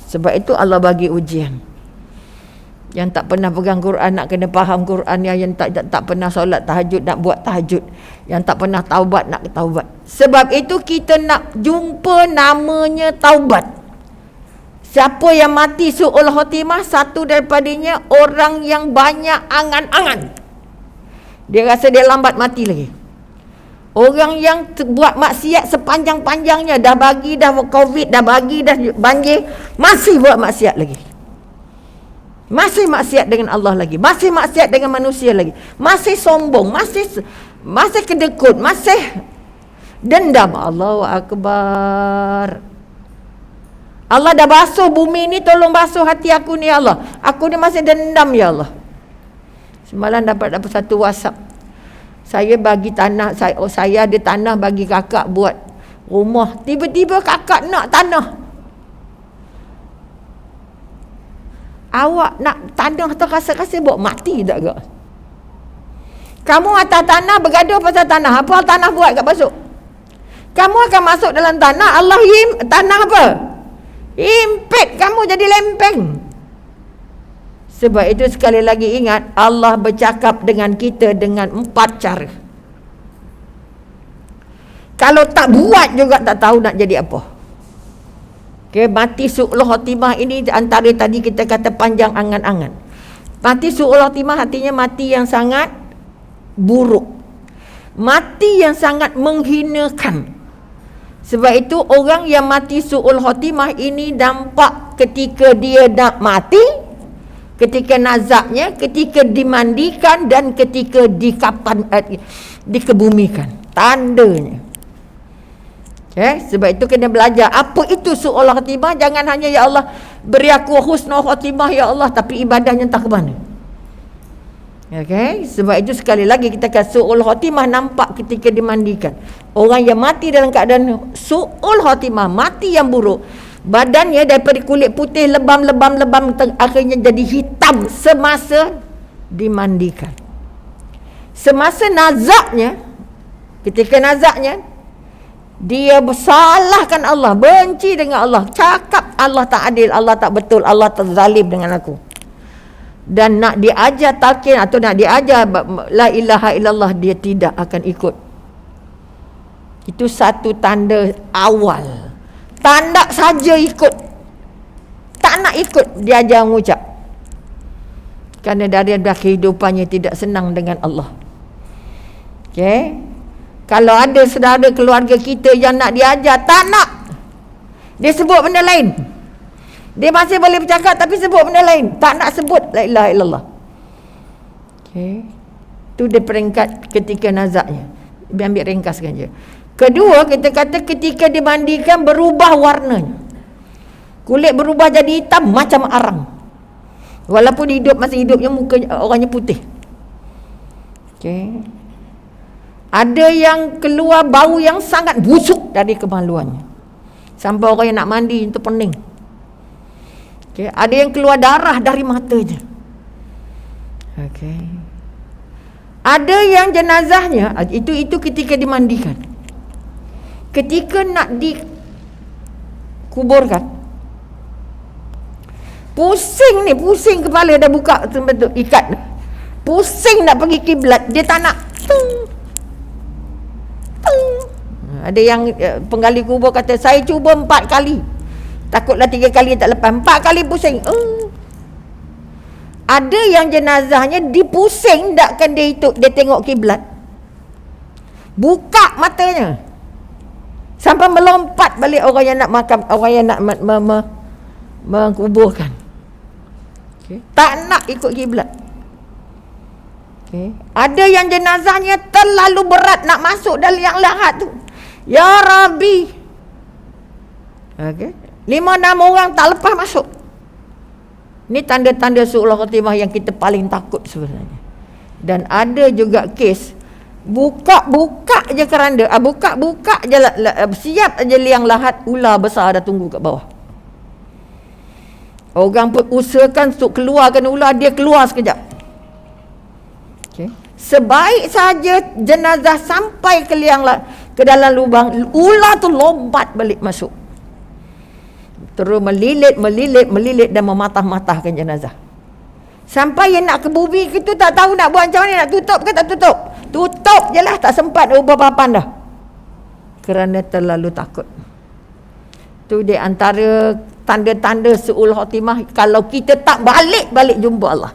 Sebab itu Allah bagi ujian. Yang tak pernah pegang Quran nak kena faham Quran, yang tak pernah solat tahajud nak buat tahajud, yang tak pernah taubat nak taubat. Sebab itu kita nak jumpa namanya taubat. Siapa yang mati su'ul khatimah, satu daripadanya orang yang banyak angan-angan. Dia rasa dia lambat mati lagi. Orang yang buat maksiat sepanjang-panjangnya, dah bagi dah covid, dah bagi dah banjir, masih buat maksiat lagi. Masih maksiat dengan Allah lagi, masih maksiat dengan manusia lagi, masih sombong, masih kedekut, masih dendam. Allahu Akbar. Allah dah basuh bumi ni, tolong basuh hati aku ni ya Allah. Aku ni masih dendam ya Allah. Semalam dapat satu WhatsApp. Saya bagi tanah, saya ada tanah bagi kakak buat rumah. Tiba-tiba kakak nak tanah. Awak nak tanah tu rasa-rasa buat mati tak ke? Kamu atas tanah bergaduh pasal tanah. Apa tanah buat kat besok? Kamu akan masuk dalam tanah, Allah tanah apa? Impit kamu jadi lempeng. Sebab itu sekali lagi ingat, Allah bercakap dengan kita dengan 4 cara. Kalau tak buat juga tak tahu nak jadi apa. Okay, mati su'ul khatimah ini antara tadi kita kata panjang angan-angan. Mati su'ul khatimah artinya mati yang sangat buruk. Mati yang sangat menghinakan. Sebab itu orang yang mati su'ul khatimah ini nampak ketika dia nak mati, ketika nazaknya, ketika dimandikan dan ketika dikebumikan. Tandanya. Okay? Sebab itu kena belajar apa itu su'ul khatimah. Jangan hanya ya Allah beri aku husnul khatimah ya Allah, tapi ibadahnya entah ke mana. Okay? Sebab itu sekali lagi kita kata su'ul khatimah nampak ketika dimandikan. Orang yang mati dalam keadaan su'ul khatimah, mati yang buruk, badannya daripada kulit putih lebam-lebam akhirnya jadi hitam semasa dimandikan. Semasa nazaknya, ketika nazaknya dia bersalahkan Allah, benci dengan Allah, cakap Allah tak adil, Allah tak betul, Allah tak zalim dengan aku. Dan nak diajar talqin atau nak diajar la ilaha illallah, dia tidak akan ikut. Itu satu tanda awal. Tanda saja ikut, tak nak ikut, diajar mengucap. Kerana dari kehidupannya tidak senang dengan Allah. Okay. Kalau ada saudara keluarga kita yang nak diajar, tak nak. Dia sebut benda lain. Dia masih boleh bercakap tapi sebut benda lain. Tak nak sebut la ilaha illallah. Okay. Itu dia peringkat ketika nazaknya. Ambil ringkaskan je. Kedua, kita kata ketika dimandikan berubah warnanya. Kulit berubah jadi hitam macam arang. Walaupun hidup, masih hidupnya muka orangnya putih. Okay. Ada yang keluar bau yang sangat busuk dari kemaluannya. Sampai orang yang nak mandi itu pening. Okay. Ada yang keluar darah dari matanya. Okay. Ada yang jenazahnya, itu ketika dimandikan. Ketika nak dikuburkan, pusing kepala dah buka betul ikat. Pusing nak pergi kiblat, dia tak nak. Ada yang penggali kubur kata, saya cuba 4 kali, takutlah 3 kali tak lepas. 4 kali pusing. Ada yang jenazahnya dipusing, takkan dia tengok kiblat, buka matanya sampai melompat balik orang yang nak makam, orang yang nak mengkuburkan. Okay. Tak nak ikut kiblat. Okay. Ada yang jenazahnya terlalu berat nak masuk dalam yang lahat tu. Ya Rabbi. Okay. 5-6 orang tak lepas masuk. Ini tanda-tanda su'ul khatimah yang kita paling takut sebenarnya. Dan ada juga kes buka je keranda, buka je siap aja liang lahat, ular besar dah tunggu kat bawah. Orang pun usahakan untuk keluarkan ular, dia keluar sekejap. Okay. Sebaik saja jenazah sampai ke ke dalam lubang, ular tu lompat balik masuk. Terus melilit dan mematah-matahkan jenazah. Sampai yang nak ke bumi itu tak tahu nak buat macam mana, nak tutup ke tak tutup. Tutup je lah, tak sempat ubah papan dah. Kerana terlalu takut. Tu di antara tanda-tanda su'ul khatimah kalau kita tak balik jumpa Allah.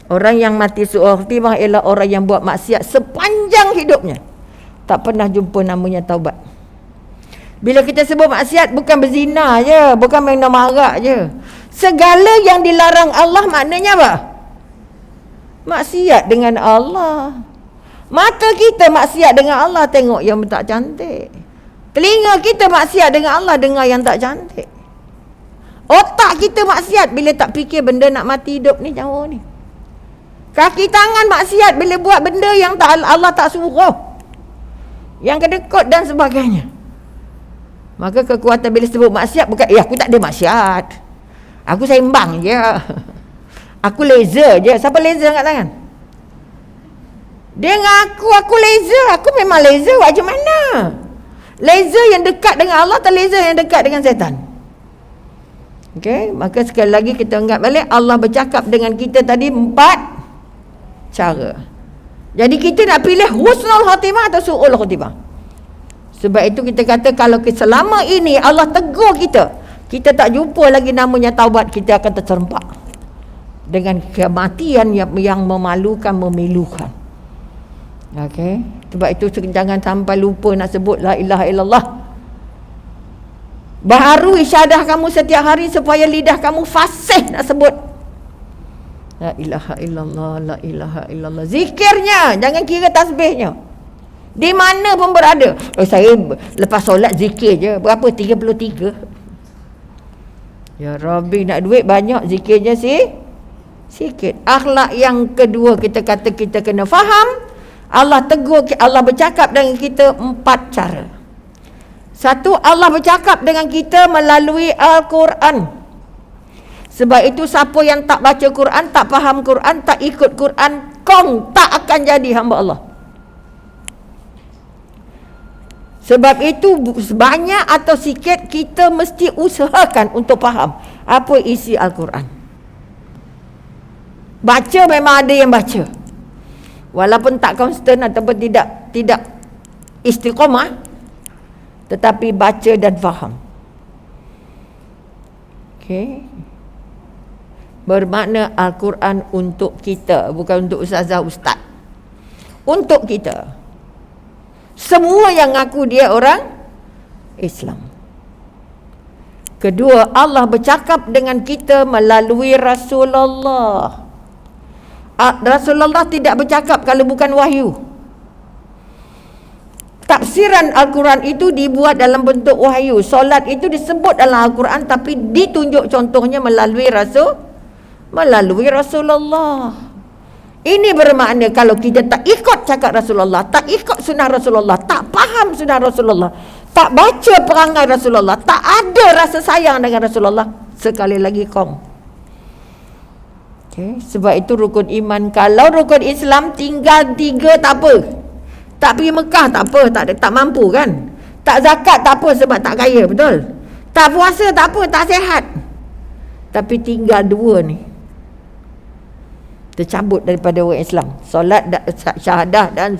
Orang yang mati su'ul khatimah ialah orang yang buat maksiat sepanjang hidupnya, tak pernah jumpa namanya taubat. Bila kita sebut maksiat, bukan berzina je, bukan main arak je. Segala yang dilarang Allah maknanya apa? Maksiat dengan Allah. Mata kita maksiat dengan Allah, tengok yang tak cantik. Telinga kita maksiat dengan Allah, dengar yang tak cantik. Otak kita maksiat bila tak fikir benda nak mati hidup ni, nyawa ni. Kaki tangan maksiat bila buat benda yang Allah tak suruh, yang kedekut dan sebagainya. Maka kekuatan bila sebut maksiat bukan, aku tak ada maksiat, aku sembang je, aku laser je. Siapa laser angkat tangan? Dia ngaku aku laser, aku memang laser. Macam mana? Laser yang dekat dengan Allah atau laser yang dekat dengan setan? Okey, maka sekali lagi kita ingat balik, Allah bercakap dengan kita tadi 4 cara. Jadi kita nak pilih husnul khatimah atau su'ul khatimah. Sebab itu kita kata kalau selama ini Allah tegur kita, kita tak jumpa lagi namanya taubat, kita akan terserempak dengan kematian yang memalukan, memilukan. Okey, sebab itu jangan sampai lupa nak sebut la ilaha illallah. Baharui syahadah kamu setiap hari supaya lidah kamu fasih nak sebut la ilaha illallah, la ilaha illallah. Zikirnya, jangan kira tasbihnya. Di mana pun berada. Saya lepas solat zikir je. Berapa? 33. Ya Rabbi, nak duit banyak, zikirnya sikit. Akhlak yang kedua kita kata kita kena faham. Allah tegur, Allah bercakap dengan kita 4 cara. Satu, Allah bercakap dengan kita melalui Al-Quran. Sebab itu siapa yang tak baca Quran, tak faham Quran, tak ikut Quran, tak akan jadi hamba Allah. Sebab itu banyak atau sikit kita mesti usahakan untuk faham apa isi Al-Quran. Baca memang ada yang baca, walaupun tak konsisten ataupun tidak istiqamah, tetapi baca dan faham. Okey. Bermakna Al-Quran untuk kita, bukan untuk ustazah ustaz. Untuk kita. Semua yang ngaku dia orang Islam. Kedua, Allah bercakap dengan kita melalui Rasulullah. Rasulullah tidak bercakap kalau bukan wahyu. Tafsiran Al-Quran itu dibuat dalam bentuk wahyu. Solat itu disebut dalam Al-Quran tapi ditunjuk contohnya melalui Rasulullah. Ini bermakna kalau kita tak ikut cakap Rasulullah, tak ikut sunnah Rasulullah, tak faham sunnah Rasulullah, tak baca perangai Rasulullah, tak ada rasa sayang dengan Rasulullah, sekali lagi okay. Sebab itu rukun iman. Kalau rukun Islam tinggal 3 tak apa. Tak pergi Mekah tak apa, tak mampu kan. Tak zakat tak apa sebab tak kaya, betul. Tak puasa tak apa, tak sihat. Tapi tinggal 2 ni, tercabut daripada orang Islam. Solat, syahadah dan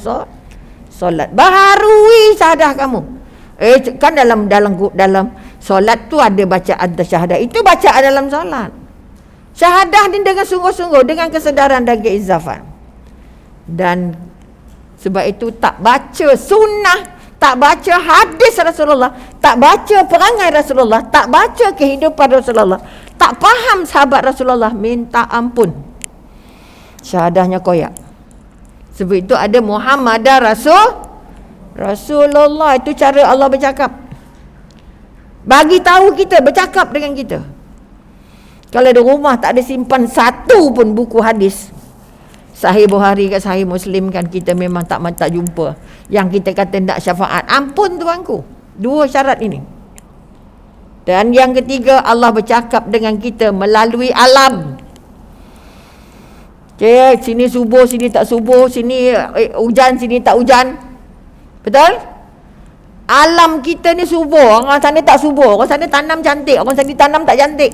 solat. Baharui syahadah kamu. Kan dalam solat tu ada bacaan syahadah. Itu bacaan dalam solat. Syahadah ni dengan sungguh-sungguh, dengan kesedaran dan keizafan. Dan sebab itu tak baca sunnah, tak baca hadis Rasulullah, tak baca perangai Rasulullah, tak baca kehidupan Rasulullah, tak faham sahabat Rasulullah, minta ampun, syahadahnya koyak. Sebab itu ada Muhammadar Rasulullah. Itu cara Allah bercakap, bagi tahu kita, bercakap dengan kita. Kalau di rumah tak ada simpan satu pun buku hadis, Sahih Bukhari ke Sahih Muslim kan kita memang tak jumpa yang kita kata nak syafaat. Ampun tuanku. 2 syarat ini. Dan yang ketiga, Allah bercakap dengan kita melalui alam. Okay, sini subuh, sini tak subuh, sini hujan, sini tak hujan. Betul? Alam kita ni subuh, orang sana tak subuh, orang sana tanam cantik, orang sana tanam tak cantik.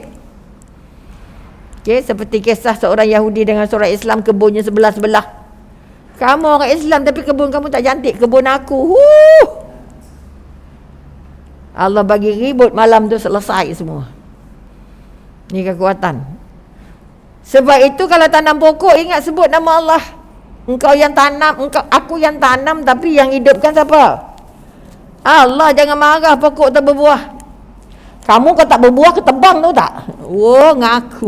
Okay, seperti kisah seorang Yahudi dengan seorang Islam, kebunnya sebelah-sebelah. Kamu orang Islam tapi kebun kamu tak cantik, kebun aku. Allah bagi ribut malam tu selesai semua. Ni kekuatan. Sebab itu kalau tanam pokok, ingat sebut nama Allah. Engkau yang tanam, aku yang tanam, tapi yang hidupkan siapa? Allah. Jangan marah pokok tak berbuah. Kamu kalau tak berbuah ketebang tahu tak? Ngaku.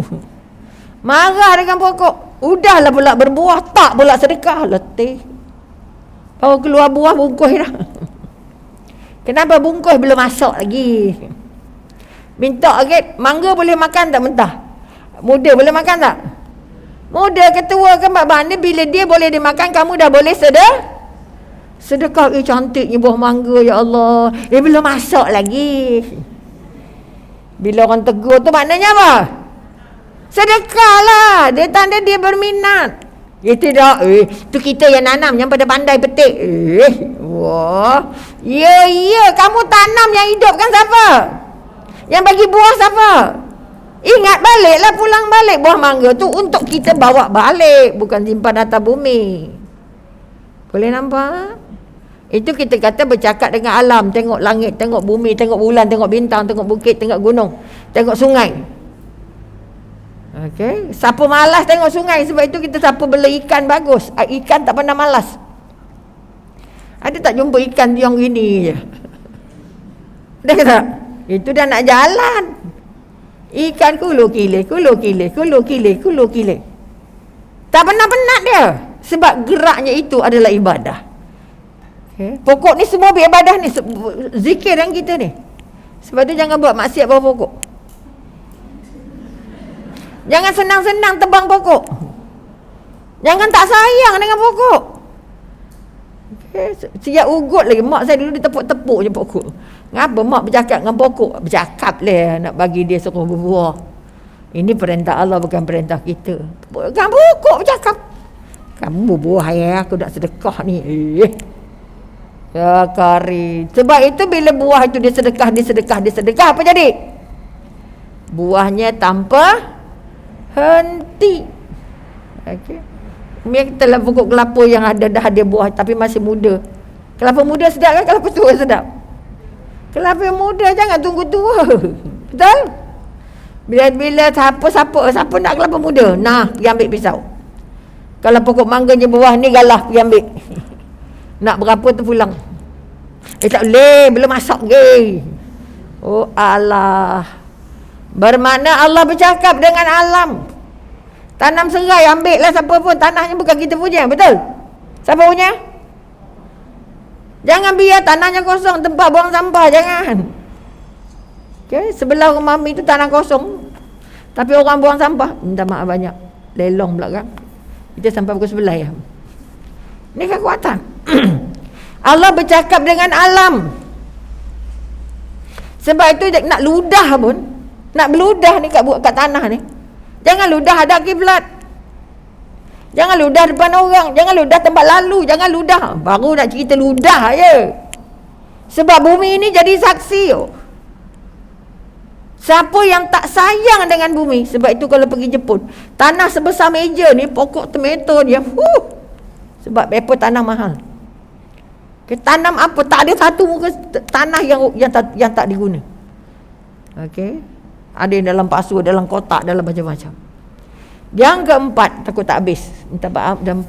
Marah dengan pokok. Udahlah pula berbuah, tak pula sedekah. Letih. Baru keluar buah bungkus dah. Kenapa bungkus belum masak lagi? Minta agak, mangga boleh makan tak mentah? Muda boleh makan tak? Muda ketua ke mak mana bila dia boleh dimakan, kamu dah boleh sedekah. Cantiknya buah mangga, ya Allah. Belum masak lagi. Bila orang tegur tu maknanya apa? Sedekah lah. Dia tanda dia berminat. Tidak. Tu kita yang nanam, yang pada pandai petik. Wah. Ya, kamu tanam, yang hidupkan siapa? Yang bagi buah siapa? Ingat baliklah, pulang balik. Buah mangga tu untuk kita bawa balik, bukan simpan atas bumi. Boleh nampak? Itu kita kata bercakap dengan alam. Tengok langit, tengok bumi, tengok bulan, tengok bintang, tengok bukit, tengok gunung, tengok sungai. Okey, siapa malas tengok sungai? Sebab itu kita siapa bela ikan bagus. Ikan tak pernah malas. Ada tak jumpa ikan yang gini je? Ada ke tak? Itu dah nak jalan. Ikan kulu kile. Tak pernah penat dia. Sebab geraknya itu adalah ibadah. Okay. Pokok ni semua beribadah ni. Zikir yang kita ni. Sebab tu jangan buat maksiat bawah pokok. Jangan senang-senang tebang pokok. Jangan tak sayang dengan pokok. Okay. Siap ugut lagi. Mak saya dulu dia tepuk-tepuk je pokok. Ngapa mak bercakap dengan pokok? Bercakap lah nak bagi dia suruh berbuah. Ini perintah Allah, bukan perintah kita. Dengan pokok bercakap. Kamu berbuah ya, aku nak sedekah ni. Ya kari. Sebab itu bila buah itu dia sedekah, apa jadi? Buahnya tanpa henti. Okey. Kita lah pokok kelapa yang dah ada buah tapi masih muda. Kelapa muda sedap kan? Kelapa tua sedap? Kelapa muda jangan tunggu tua. Betul? Bila siapa nak kelapa muda? Nah, pergi ambil pisau. Kalau pokok mangga je buah ni galah, pergi ambil. Nak berapa tu pulang. Tak boleh, belum masak lagi. Oh Allah. Bermakna Allah bercakap dengan alam. Tanam serai, ambil lah siapa pun. Tanahnya bukan kita punya, betul? Siapa punya? Jangan biar tanahnya kosong, tempat buang sampah, jangan. Okay, sebelah rumah Mami tu tanah kosong. Tapi orang buang sampah, minta maaf banyak. Lelong belakang. Kita sampai pukul 11 ya. Ini kekuatan. Allah bercakap dengan alam. Sebab itu nak ludah pun, nak beludah ni kat tanah ni. Jangan ludah hadap kiblat. Jangan ludah depan orang, jangan ludah tempat lalu, jangan ludah. Baru nak cerita ludah je. Sebab bumi ini jadi saksi. Siapa yang tak sayang dengan bumi? Sebab itu kalau pergi Jepun, tanah sebesar meja ni, pokok tomato dia. Sebab apa tanah mahal. Tanam apa? Tak ada satu muka tanah yang tak diguna. Okey. Ada yang dalam pasu, dalam kotak, dalam macam-macam. Yang keempat, takut tak habis. Minta maaf dan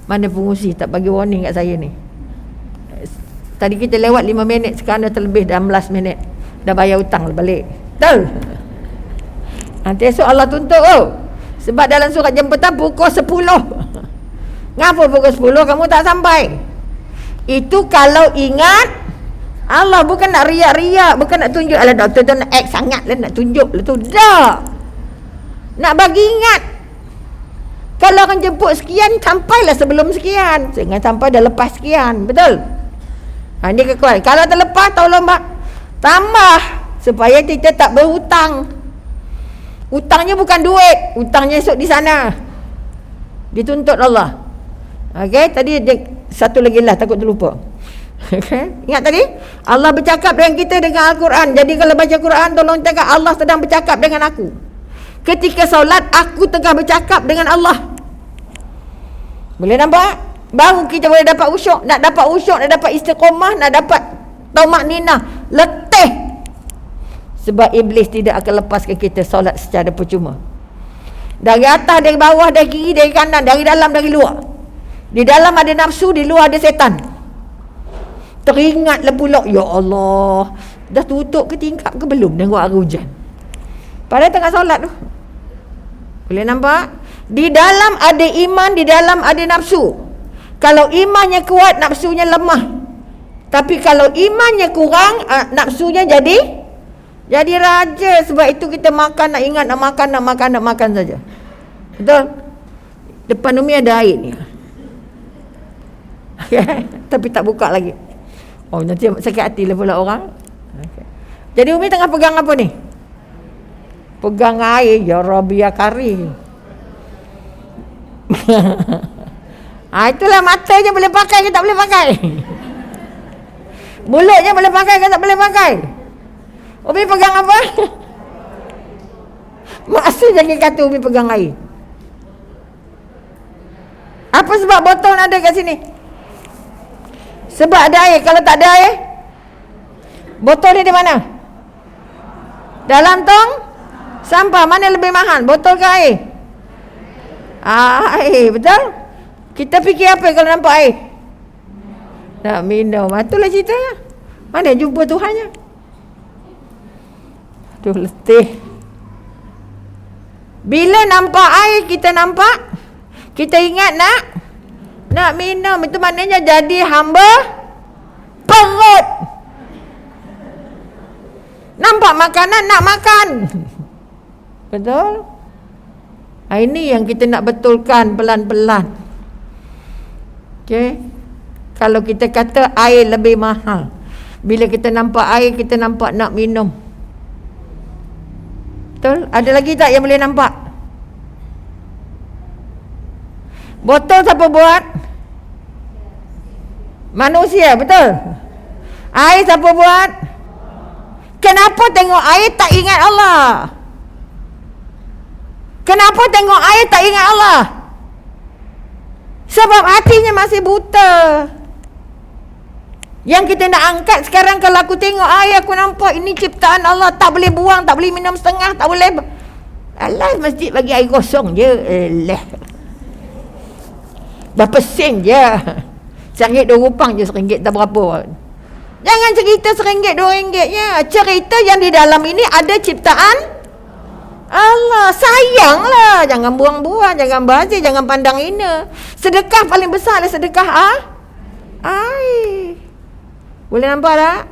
mana pengurusi tak bagi warning kat saya ni. Tadi kita lewat 5 minit, sekarang dah terlebih 16 minit. Dah bayar hutang balik. Betul? Nanti esok Allah tuntut. Sebab dalam surat jemputan pukul 10. Ngapa pukul 10 kamu tak sampai? Itu kalau ingat Allah, bukan nak riak-riak, bukan nak tunjuk ala doktor tu nak act sangat lah, nak tunjuk lah tu. Tak. Nak bagi ingat. Kalau orang jemput sekian, sampailah sebelum sekian. Jangan sampai dah lepas sekian. Betul? Ini kekuatan. Kalau terlepas, tolong tambah supaya kita tak berhutang. Hutangnya bukan duit, hutangnya esok di sana. Dituntut Allah. Okey, tadi satu lagi lah, takut terlupa. Okey, ingat tadi Allah bercakap dengan kita dengan Al-Quran. Jadi kalau baca Quran, tolong cakap Allah sedang bercakap dengan aku. Ketika solat, aku tengah bercakap dengan Allah. Boleh nampak? Baru kita boleh dapat usyuk. Nak dapat usyuk, nak dapat istiqamah, nak dapat tamakninah, letih. Sebab iblis tidak akan lepaskan kita solat secara percuma. Dari atas, dari bawah, dari kiri, dari kanan, dari dalam, dari luar. Di dalam ada nafsu, di luar ada setan. Teringatlah pula, ya Allah, dah tutup ke tingkap ke belum tengok air hujan. Padahal tengah solat tu. Boleh nampak? Di dalam ada iman, di dalam ada nafsu. Kalau imannya kuat, nafsunya lemah. Tapi kalau imannya kurang, nafsunya jadi raja. Sebab itu kita makan, nak ingat nak makan saja. Betul? Depan Umi ada air ni. Tapi tak buka lagi. Oh, nanti sakit hati lah pula orang. Jadi Umi tengah pegang apa ni? Pegang air. Ya Rabbi ya Karim. Itulah, mata je boleh pakai ke tak boleh pakai? Mulut je boleh pakai ke tak boleh pakai? Umi pegang apa? Maksud jangan kata Umi pegang air. Apa sebab botol ada kat sini? Sebab ada air. Kalau tak ada air, botol ni di mana? Dalam tong sampah. Mana lebih mahal, botol ke air? Air, betul? Kita fikir apa kalau nampak air? Nak minum. Itulah ceritanya. Mana jumpa Tuhannya? Aduh, letih. Bila nampak air, kita nampak, kita ingat nak minum. Itu maknanya jadi hamba perut. Nampak makanan, nak makan. Betul? Ini yang kita nak betulkan pelan-pelan. Okey. Kalau kita kata air lebih mahal, bila kita nampak air, kita nampak nak minum. Betul? Ada lagi tak yang boleh nampak? Botol siapa buat? Manusia, betul? Air siapa buat? Kenapa tengok air tak ingat Allah? Kenapa tengok air tak ingat Allah? Sebab hatinya masih buta. Yang kita nak angkat sekarang, kalau aku tengok air, aku nampak ini ciptaan Allah. Tak boleh buang, tak boleh minum setengah, tak boleh. Alah, masjid bagi air kosong je. Alah, berapa sen je? RM1 2 je, RM1 tak berapa. Jangan cerita RM1 RM2 ya. Cerita yang di dalam ini ada ciptaan Allah. Sayanglah, jangan buang-buang, jangan bazir, jangan pandang hina. Sedekah paling besar adalah sedekah air. Boleh nampak tak?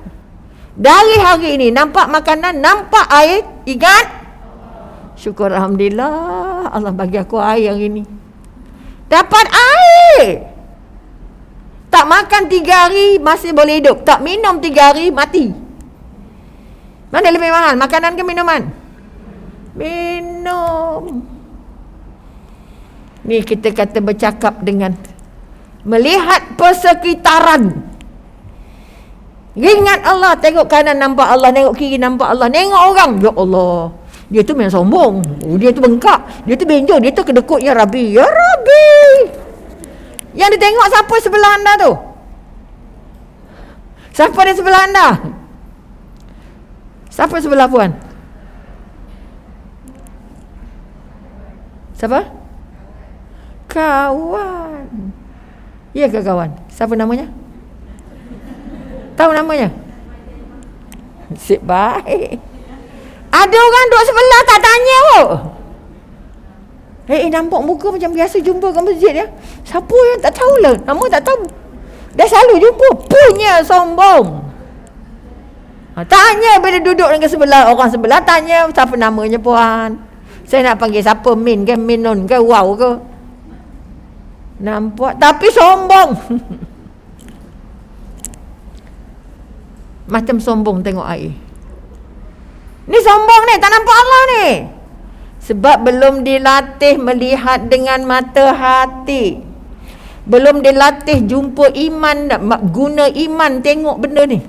Dari hari ini nampak makanan, nampak air, ingat syukur, alhamdulillah Allah bagi aku air yang ini. Dapat air. Tak makan 3 hari masih boleh hidup, tak minum 3 hari mati. Mana lebih mahal, makanan ke minuman? Minum. Ni kita kata bercakap dengan, melihat persekitaran. Ingat Allah, tengok kanan nampak Allah, tengok kiri nampak Allah, tengok orang, ya Allah, dia tu memang sombong, dia tu bengkak, dia tu benjol, dia tu kedekut, ya Rabbi, ya Rabbi. Yang dia tengok siapa sebelah anda tu? Siapa di sebelah anda? Siapa sebelah puan? Siapa? Kawan. Ya ke kawan? Siapa namanya? Tahu namanya? Sip baik. Ada orang duduk sebelah tak tanya pun. Nampak muka macam biasa jumpa kat masjid ya. Siapa yang tak tahulah, nama tak tahu. Dah selalu jumpa, punya sombong. Tanya bila duduk dengan sebelah, orang sebelah tanya siapa namanya puan. Saya nak panggil siapa, Min ke, Minun ke, Wow ke. Nampak tapi sombong. Macam sombong tengok air. Ni sombong ni, tak nampak Allah ni. Sebab belum dilatih melihat dengan mata hati. Belum dilatih jumpa iman, guna iman tengok benda ni.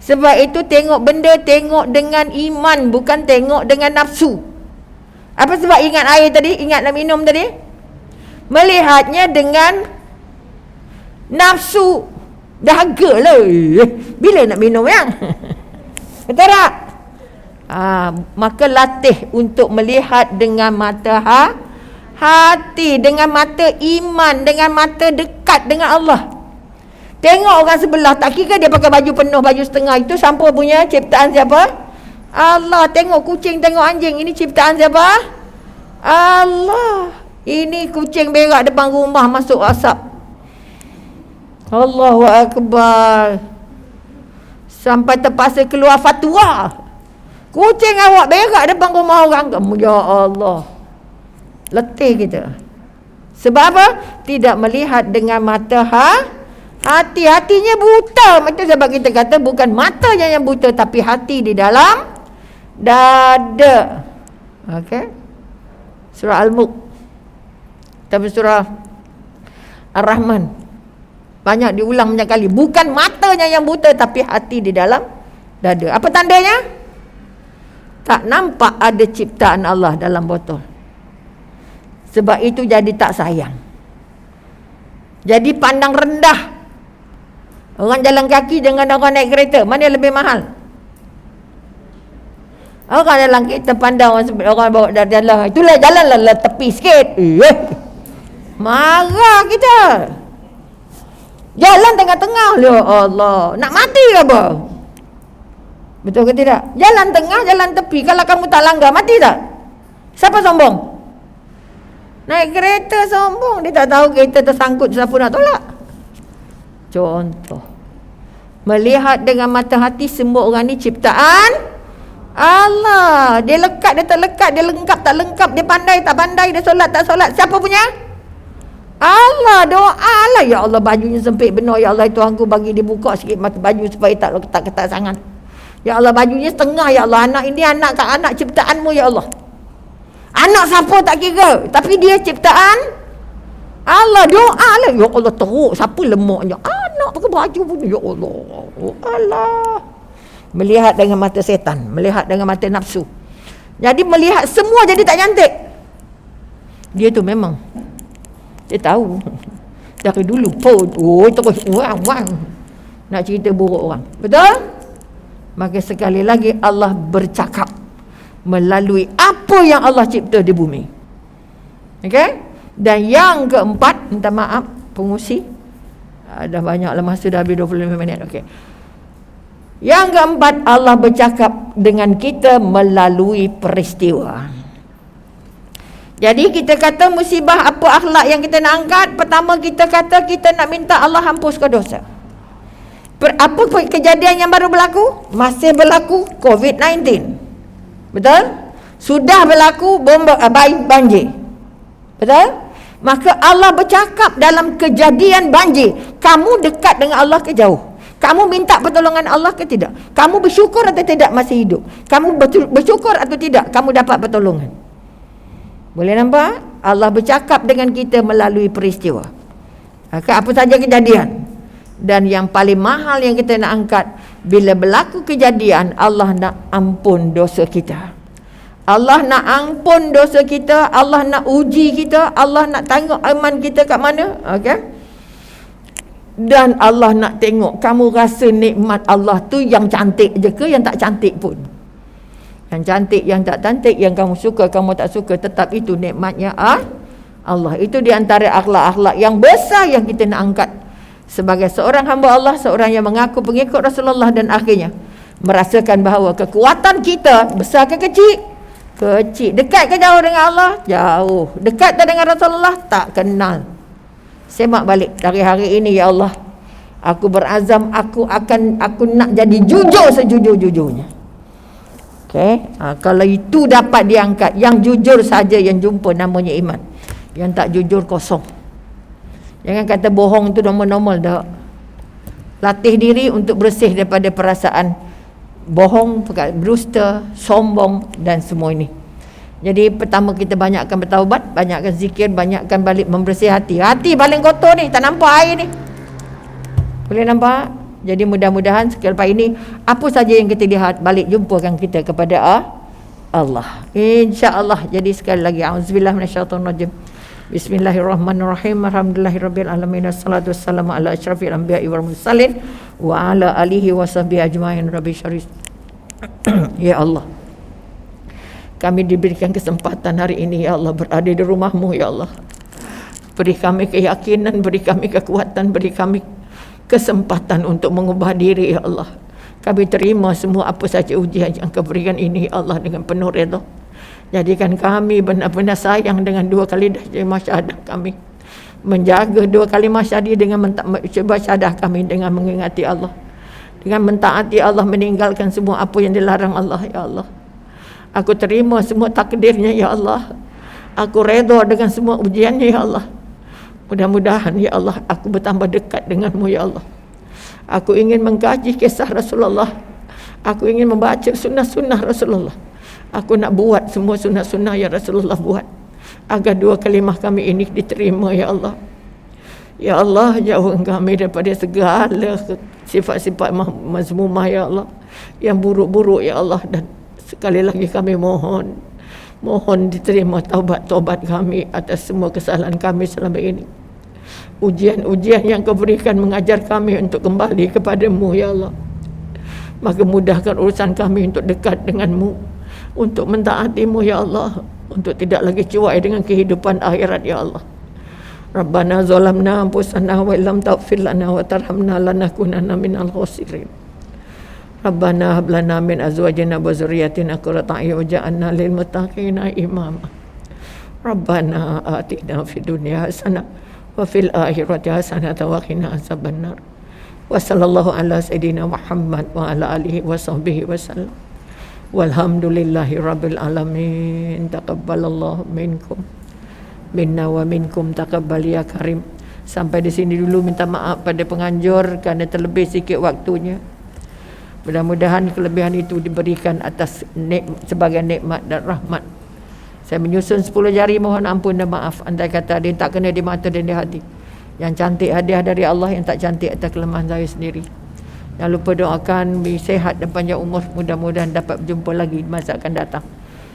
Sebab itu tengok benda, tengok dengan iman, bukan tengok dengan nafsu. Apa sebab ingat air tadi? Ingat nak minum tadi? Melihatnya dengan nafsu. Dahaga lah. Bila nak minum yang? Betul tak? Maka latih untuk melihat dengan mata hati, dengan mata iman, dengan mata dekat dengan Allah. Tengok orang sebelah, tak kira dia pakai baju penuh, baju setengah, itu siapa punya? Ciptaan siapa? Allah. Tengok kucing, tengok anjing, ini ciptaan siapa? Allah. Ini kucing berak depan rumah, masuk asap. Allahu Akbar. Sampai terpaksa keluar fatwa. Kucing awak berak depan rumah orang. Ya Allah. Letih kita. Sebab apa? Tidak melihat dengan mata hati. Hatinya buta. Itu sebab kita kata bukan matanya yang buta, tapi hati di dalam dada. Okey. Surah Al-Mulk. Tapi surah Ar-Rahman. Banyak diulang banyak kali. Bukan matanya yang buta, tapi hati di dalam dada. Apa tandanya? Tak nampak ada ciptaan Allah dalam botol. Sebab itu jadi tak sayang. Jadi pandang rendah. Orang jalan kaki dengan orang naik kereta, mana yang lebih mahal? Orang jalan kereta pandang orang bawa jalan. Itulah jalanlah tepi sikit. Marah kita. Jalan tengah-tengah. Ya Allah, nak mati ke apa? Betul ke tidak? Jalan tengah, jalan tepi. Kalau kamu tak langgar, mati tak? Siapa sombong? Naik kereta sombong. Dia tak tahu kereta tersangkut, siapa nak tolak? Contoh. Melihat dengan mata hati, semua orang ni ciptaan Allah. Dia lekat, dia tak lekat, dia lengkap, tak lengkap, dia pandai, tak pandai, dia solat, tak solat. Siapa punya? Allah. Doa lah. Ya Allah, bajunya sempit benar. Ya Allah, Tuhanku bagi dia buka sikit mata baju supaya tak ketat-ketat sangat. Ya Allah, bajunya setengah. Ya Allah, anak ini anak ciptaanmu. Ya Allah, anak siapa tak kira, tapi dia ciptaan Allah. Doa lah. Ya Allah, teruk siapa lemaknya, anak pakai baju pun. Ya Allah. Allah. Melihat dengan mata setan, melihat dengan mata nafsu. Jadi melihat semua jadi tak cantik. Dia tu memang dia tahu dari dulu pun. Terus wang nak cerita buruk orang. Betul? Maka sekali lagi Allah bercakap melalui apa yang Allah cipta di bumi. Okey? Dan yang keempat, minta maaf pengusi, dah banyaklah masa, dah habis 25 minit. Okey. Yang keempat, Allah bercakap dengan kita melalui peristiwa. Jadi kita kata musibah apa akhlak yang kita nak angkat? Pertama kita kata kita nak minta Allah hapuskan dosa. Apa kejadian yang baru berlaku? Masih berlaku COVID-19. Betul? Sudah berlaku banjir. Betul? Maka Allah bercakap dalam kejadian banjir. Kamu dekat dengan Allah ke jauh? Kamu minta pertolongan Allah ke tidak? Kamu bersyukur atau tidak masih hidup? Kamu bersyukur atau tidak kamu dapat pertolongan? Boleh nampak? Allah bercakap dengan kita melalui peristiwa. Apa saja kejadian. Dan yang paling mahal yang kita nak angkat, bila berlaku kejadian, Allah nak ampun dosa kita. Allah nak ampun dosa kita. Allah nak uji kita. Allah nak tengok iman kita kat mana. Okey? Dan Allah nak tengok kamu rasa nikmat Allah tu yang cantik je ke yang tak cantik pun. Yang cantik, yang tak cantik, yang kamu suka, kamu tak suka, tetap itu nikmatnya Allah. Itu di antara akhlak-akhlak yang besar yang kita nak angkat sebagai seorang hamba Allah, seorang yang mengaku pengikut Rasulullah, dan akhirnya merasakan bahawa kekuatan kita besar ke kecil? Kecil. Dekat ke jauh dengan Allah? Jauh. Dekat tak dengan Rasulullah? Tak kenal. Semak balik dari hari ini, ya Allah, aku berazam, aku nak jadi jujur sejujur-jujurnya. Okay? Kalau itu dapat diangkat, yang jujur saja yang jumpa namanya iman. Yang tak jujur kosong. Jangan kata bohong tu normal-normal dah. Latih diri untuk bersih daripada perasaan bohong, berdusta, sombong dan semua ini. Jadi pertama kita banyakkan bertaubat, banyakkan zikir, banyakkan balik membersih hati. Hati paling kotor ni, tak nampak air ni. Boleh nampak? Jadi mudah-mudahan selepas ini apa saja yang kita lihat balik jumpakan kita kepada Allah. InsyaAllah. Jadi sekali lagi auzubillah minasyaitonirrajim. Bismillahirrahmanirrahim. Alhamdulillahirabbil alamin. Wassalatu wassalamu ala asyrafil anbiya'i wal mursalin wa ala alihi wasahbihi ajmain. Rabbi syarih. Ya Allah, kami diberikan kesempatan hari ini ya Allah berada di rumah-Mu ya Allah. Beri kami keyakinan, beri kami kekuatan, beri kami kesempatan untuk mengubah diri ya Allah. Kami terima semua apa saja ujian yang Kau berikan ini ya Allah dengan penuh redha. Jadikan kami benar-benar sayang dengan 2 kali syahadah kami. Menjaga 2 kali syahadah dengan syahadah kami dengan mengingati Allah. Dengan mentaati Allah, meninggalkan semua apa yang dilarang Allah ya Allah. Aku terima semua takdirnya ya Allah. Aku redha dengan semua ujiannya ya Allah. Mudah-mudahan ya Allah aku bertambah dekat denganmu ya Allah. Aku ingin mengkaji kisah Rasulullah. Aku ingin membaca sunnah-sunnah Rasulullah. Aku nak buat semua sunnah-sunnah yang Rasulullah buat, agar 2 kalimah kami ini diterima ya Allah. Ya Allah, jauhkan kami daripada segala sifat-sifat mazmumah ya Allah, yang buruk-buruk ya Allah. Dan sekali lagi kami mohon diterima taubat kami atas semua kesalahan kami selama ini. Ujian-ujian yang Kau berikan mengajar kami untuk kembali kepadamu ya Allah. Maka mudahkan urusan kami untuk dekat denganmu, untuk mentaatimu ya Allah, untuk tidak lagi cuai dengan kehidupan akhirat ya Allah. Rabbana zalamna anfusana wa illam taghfir lana wa tarhamna lanakunanna minal khasirin. Rabbana hab lana min azwajina wa dzurriyyatina qurrata a'yun waj'alna lil muttaqina imama. Rabbana atina fid dunya hasanah wa fil akhirati hasanah wa qina azabannar. Wa sallallahu ala sayidina Muhammad wa ala alihi wa sahbihi wasallam. Walhamdulillahi rabbil alamin. Taqabbalallahu minkum minna wa minkum taqabbal ya karim. Sampai di sini dulu, minta maaf pada penganjur kerana terlebih sikit waktunya. Mudah-mudahan kelebihan itu diberikan atas sebagai nikmat dan rahmat. Saya menyusun 10 jari, mohon ampun dan maaf. Andai kata ada yang tak kena di mata dan di hati. Yang cantik hadiah dari Allah, yang tak cantik atas kelemahan saya sendiri. Jangan lupa doakan sihat dan panjang umur, mudah-mudahan dapat berjumpa lagi di masa akan datang.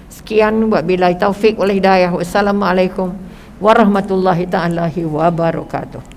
Sekian, wabillahi taufik wal hidayah. Wassalamualaikum warahmatullahi taala wabarakatuh.